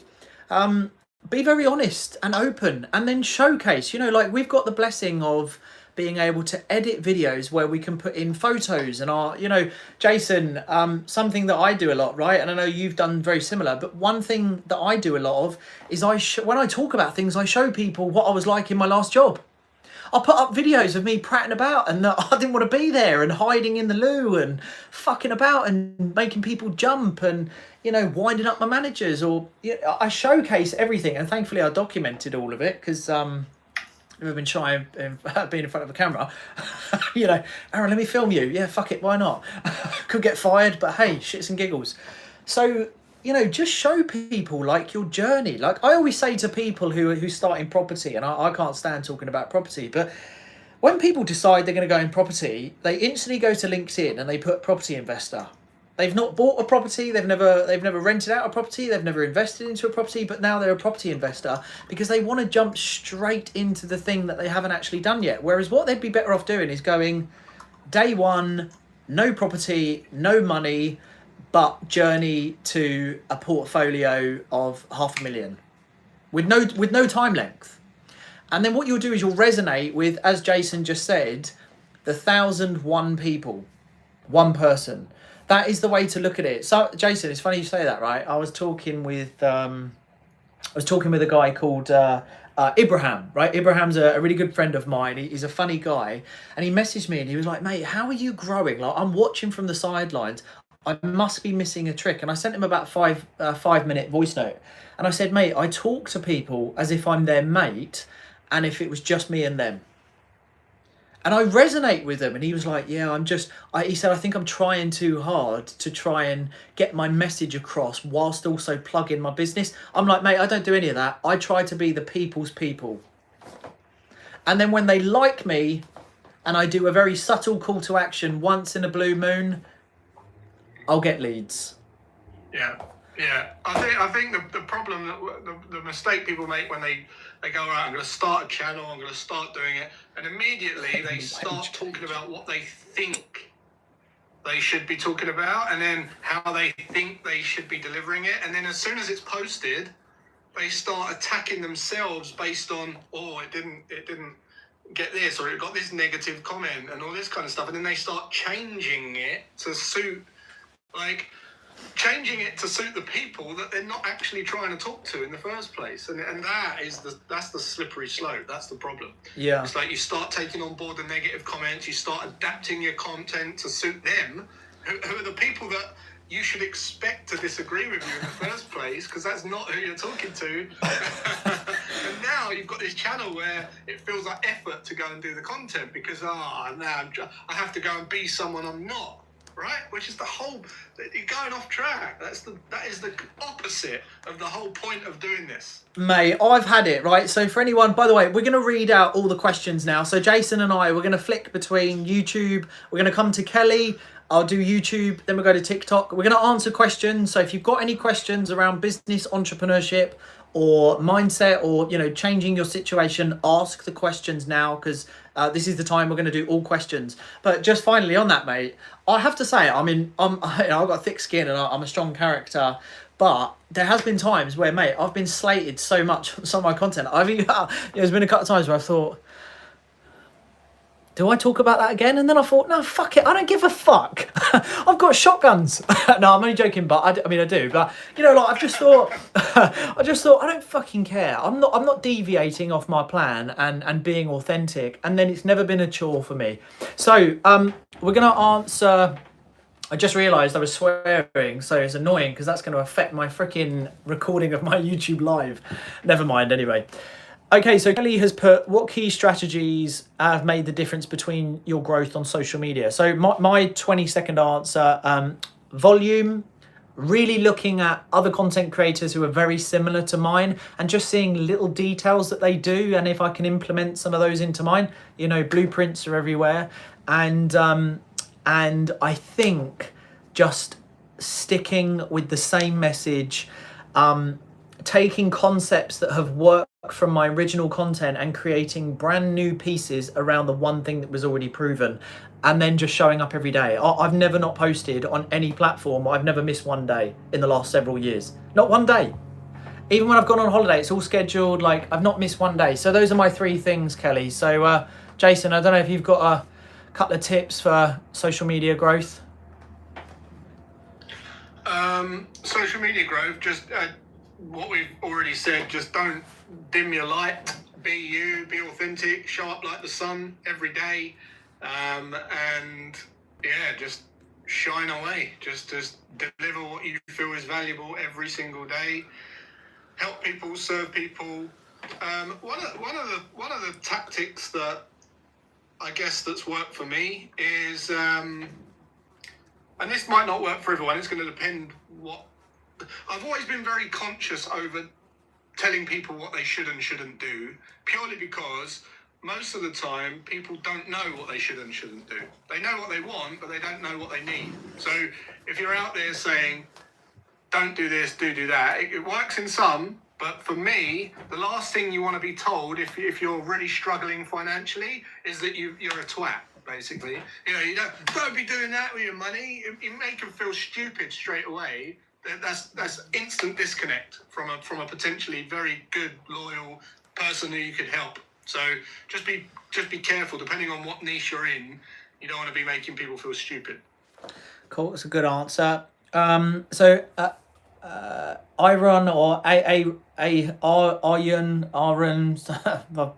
Be very honest and open, and then showcase. We've got the blessing of being able to edit videos where we can put in photos, and Jason, something that I do a lot, right? And I know you've done very similar, but one thing that I do a lot of is when I talk about things, I show people what I was like in my last job. I'll put up videos of me prattling about, and that I didn't want to be there, and hiding in the loo, and fucking about, and making people jump, and winding up my managers. Or I showcase everything, and thankfully I documented all of it, because I've never been shy of being in front of a camera. Aaron, let me film you. Yeah, fuck it, why not? Could get fired, but hey, shits and giggles. So just show people your journey. I always say to people who start in property, and I can't stand talking about property, but when people decide they're going to go in property, they instantly go to LinkedIn and they put property investor. They've not bought a property, they've never rented out a property, they've never invested into a property, but now they're a property investor because they want to jump straight into the thing that they haven't actually done yet. Whereas what they'd be better off doing is going day one, no property, no money, but journey to a portfolio of 500,000 with no time length. And then what you'll do is you'll resonate with, as Jason just said, the 1,001 people, one person. That is the way to look at it. So Jason, it's funny you say that, right? I was talking with a guy called Ibrahim, right? Ibrahim's a really good friend of mine. He's a funny guy, and he messaged me and he was like, mate, how are you growing? I'm watching from the sidelines. I must be missing a trick. And I sent him about 5-minute voice note. And I said, mate, I talk to people as if I'm their mate, and if it was just me and them. And I resonate with him. And he was like, yeah, he said, I think I'm trying too hard to try and get my message across whilst also plugging my business. I'm like, mate, I don't do any of that. I try to be the people's people. And then when they like me, and I do a very subtle call to action once in a blue moon, I'll get leads. Yeah. I think the problem, the mistake people make when they go, all right, I'm going to start a channel, I'm going to start doing it, and immediately they start talking about what they think they should be talking about, and then how they think they should be delivering it, and then as soon as it's posted, they start attacking themselves based on, oh, it didn't get this, or it got this negative comment and all this kind of stuff, and then they start changing it to suit, like, changing it to suit the people that they're not actually trying to talk to in the first place, and that's the slippery slope. That's the problem. Yeah, it's like you start taking on board the negative comments, you start adapting your content to suit them, who are the people that you should expect to disagree with you in the first place, because that's not who you're talking to. And now you've got this channel where it feels like effort to go and do the content, because now I have to go and be someone I'm not. Right, which is you're going off track. That is the opposite of the whole point of doing this. Mate, I've had it, right? So for anyone, by the way, we're going to read out all the questions now. So Jason and I, we're going to flick between YouTube. We're going to come to Kelly. I'll do YouTube, then we'll go to TikTok. We're going to answer questions. So if you've got any questions around business, entrepreneurship, or mindset, or, you know, changing your situation, ask the questions now, because this is the time we're going to do all questions. But just finally on that, mate, I have to say, I've got thick skin and I'm a strong character, but there has been times where, mate, I've been slated so much on some of my content. There's been a couple of times where I've thought, do I talk about that again? And then I thought, no, fuck it. I don't give a fuck. I've got shotguns. No, I'm only joking, but I mean, I do. But, you know, like, I've just thought, I don't fucking care. I'm not deviating off my plan and being authentic. And then it's never been a chore for me. So we're going to answer. I just realised I was swearing, so it's annoying because that's going to affect my freaking recording of my YouTube live. Never mind, anyway. Okay, so Kelly has put, what key strategies have made the difference between your growth on social media? So my 20-second answer, volume, really looking at other content creators who are very similar to mine and just seeing little details that they do, and if I can implement some of those into mine. You know, blueprints are everywhere. And I think just sticking with the same message, taking concepts that have worked from my original content and creating brand new pieces around the one thing that was already proven, and then just showing up every day. I've never not posted on any platform. I've never missed one day in the last several years. Not one day. Even when I've gone on holiday, it's all scheduled. Like, I've not missed one day. So those are my three things, Kelly. So Jason, I don't know if you've got a couple of tips for social media growth. Social media growth, just what we've already said, just don't dim your light, be you, be authentic, show up like the sun every day, and yeah, just shine away, just deliver what you feel is valuable every single day, help people, serve people. One of the tactics that I guess that's worked for me is, and this might not work for everyone, it's going to depend what. I've always been very conscious over telling people what they should and shouldn't do, purely because most of the time people don't know what they should and shouldn't do. They know what they want, but they don't know what they need. So if you're out there saying, don't do this, do that, it works in some, but for me, the last thing you want to be told if you're really struggling financially is that you're a twat, basically. You know, you don't be doing that with your money. You make them feel stupid straight away. That's instant disconnect from a potentially very good, loyal person who you could help. So just be careful. Depending on what niche you're in, you don't want to be making people feel stupid. Cool, that's a good answer. Iron or Aaron, I've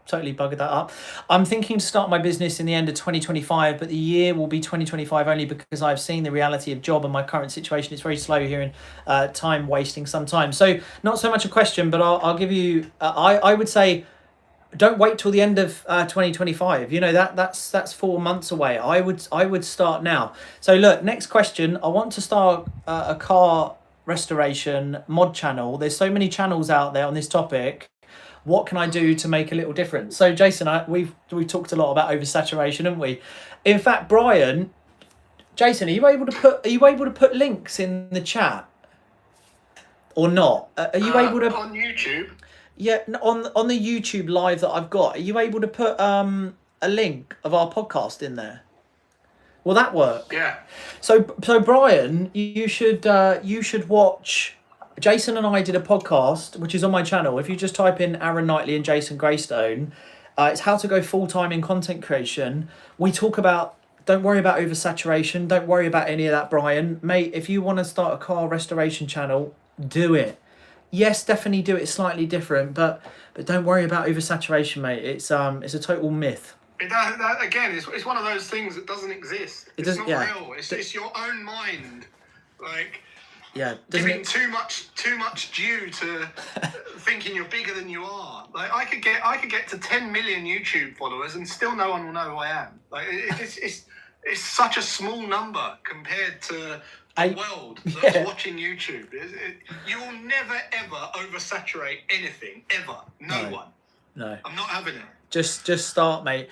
totally buggered that up. I'm thinking to start my business in the end of 2025, but the year will be 2025 only because I've seen the reality of job and my current situation. It's very slow here and time wasting sometimes. So not so much a question, but I'll give you, I would say, don't wait till the end of 2025. You know, that's 4 months away. I would start now. So look, next question. I want to start a car restoration mod channel. There's so many channels out there on this topic. What can I do to make a little difference? So Jason, we've talked a lot about oversaturation, haven't we? In fact, Jason, are you able to put links in the chat or not? Are you able to on YouTube? Yeah, on the YouTube live that I've got, are you able to put a link of our podcast in there? Will that work? Yeah. So Brian, you should watch. Jason and I did a podcast, which is on my channel. If you just type in Aaron Knightley and Jason Greystone, It's how to go full-time in content creation. We talk about, don't worry about oversaturation. Don't worry about any of that, Brian. Mate, if you want to start a car restoration channel, do it. Yes, definitely do it slightly different, but don't worry about oversaturation, mate. It's a total myth. Again, it's one of those things that doesn't exist. It's not real. It's your own mind, like giving too much due to thinking you're bigger than you are. Like I could get to 10 million YouTube followers and still no one will know who I am. Like it's such a small number compared to the world that's watching YouTube. You will never ever oversaturate anything ever. No one. No. I'm not having it. Just start, mate.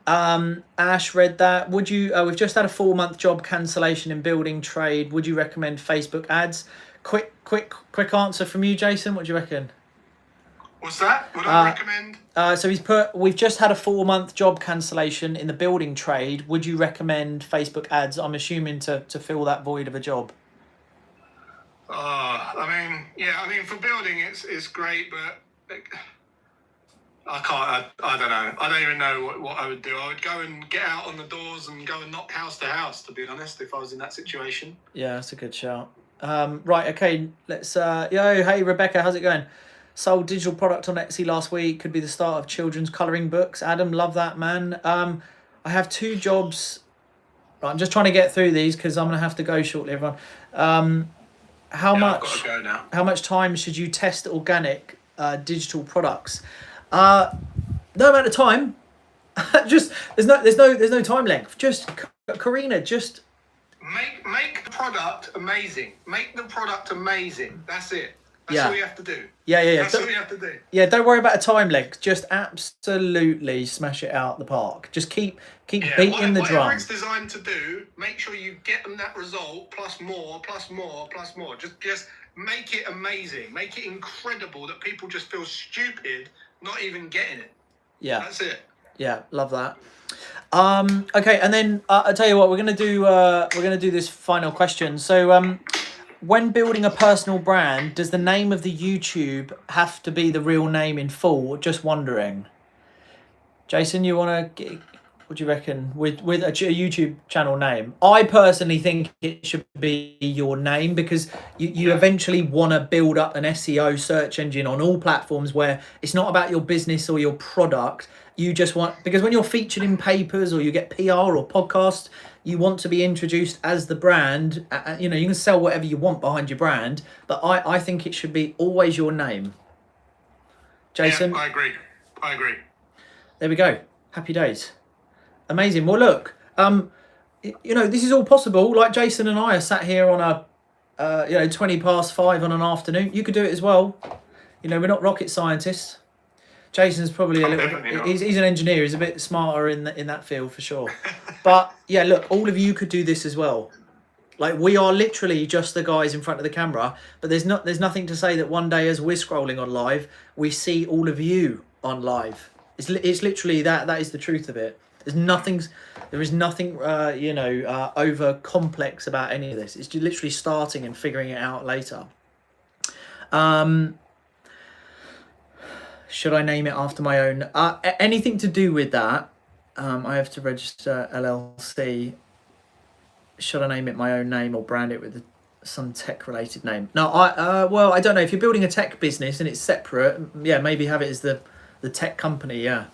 Ash read that. Would you? We've just had a 4-month job cancellation in building trade. Would you recommend Facebook ads? Quick answer from you, Jason. What do you reckon? What's that? Would I recommend? So he's put, we've just had a 4-month job cancellation in the building trade. Would you recommend Facebook ads? I'm assuming to fill that void of a job. I mean, for building, it's great, but I can't. I don't know. I don't even know what I would do. I would go and get out on the doors and go and knock house to house, to be honest, if I was in that situation. Yeah, that's a good shout. Right, okay, let's... hey, Rebecca, how's it going? Sold digital product on Etsy last week. Could be the start of children's colouring books. Adam, love that, man. I have 2 jobs. Right, I'm just trying to get through these because I'm going to have to go shortly, everyone. How much time should you test organic digital products? No amount of time. Just there's no time length. Just Karina, just make the product amazing. Make the product amazing. That's it. That's all you have to do. Yeah. That's all you have to do. Yeah, don't worry about a time length. Just absolutely smash it out the park. Just keep beating the drum. Whatever it's designed to do, make sure you get them that result plus more. Just make it amazing. Make it incredible that people just feel stupid not even getting it. Yeah. That's it. Yeah, love that. Okay, and then I'll tell you what, we're gonna do this final question. So when building a personal brand, does the name of the YouTube have to be the real name in full? Just wondering. Jason, you want to... What do you reckon with a YouTube channel name? I personally think it should be your name because you eventually want to build up an SEO search engine on all platforms where it's not about your business or your product. You just want... Because when you're featured in papers or you get PR or podcasts, you want to be introduced as the brand. You can sell whatever you want behind your brand, but I think it should be always your name. Jason? Yeah, I agree. There we go. Happy days. Amazing. Well, look, this is all possible. Like Jason and I are sat here on a, 20 past 5 on an afternoon. You could do it as well. We're not rocket scientists. Jason's probably he's an engineer. He's a bit smarter in that field for sure. But yeah, look, all of you could do this as well. Like we are literally just the guys in front of the camera, but there's nothing to say that one day as we're scrolling on live, we see all of you on live. It's literally that is the truth of it. There is nothing over complex about any of this. It's literally starting and figuring it out later. Should I name it after my own? Anything to do with that, I have to register LLC. Should I name it my own name or brand it with some tech-related name? No, I don't know. If you're building a tech business and it's separate, yeah, maybe have it as the tech company, yeah.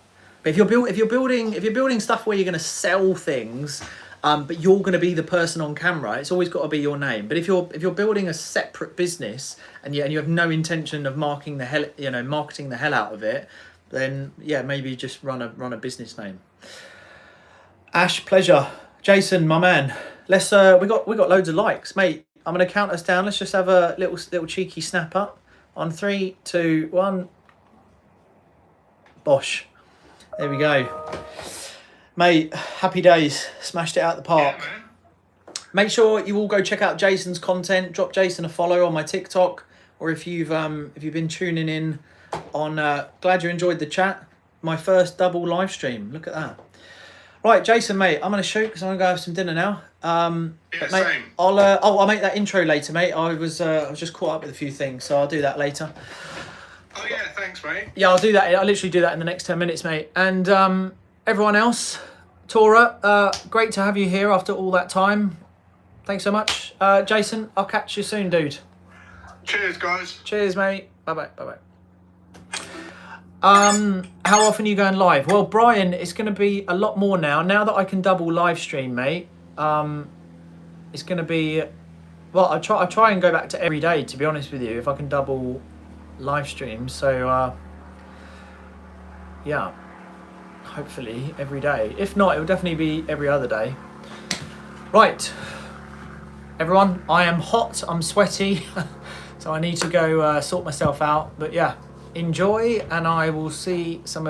But if you're building stuff where you're going to sell things, but you're going to be the person on camera, it's always got to be your name. But if you're building a separate business and you have no intention of marketing the hell out of it, then yeah, maybe just run a business name. Ash, pleasure. Jason, my man. Let's we got loads of likes, mate. I'm going to count us down. Let's just have a little cheeky snap up on 3, 2, 1. Bosh. There we go. Mate, happy days. Smashed it out the park. Yeah, make sure you all go check out Jason's content. Drop Jason a follow on my TikTok, or if you've been tuning in on glad you enjoyed the chat. My first double live stream. Look at that. Right, Jason, mate, I'm gonna shoot because I'm gonna go have some dinner now. Yeah, mate, same. I'll make that intro later, mate. I was just caught up with a few things, so I'll do that later. Oh yeah, thanks, mate. Yeah, I'll do that. I'll literally do that in the next 10 minutes, mate. And everyone else, Tora, great to have you here after all that time. Thanks so much. Jason, I'll catch you soon, dude. Cheers, guys. Cheers, mate. Bye-bye. Bye-bye. How often are you going live? Well, Brian, it's going to be a lot more now. Now that I can double live stream, mate, it's going to be... Well, I try and go back to every day, to be honest with you, if I can double live stream. So, yeah, hopefully every day. If not, it will definitely be every other day. Right. Everyone, I am hot. I'm sweaty. So I need to go sort myself out. But, yeah, enjoy, and I will see some of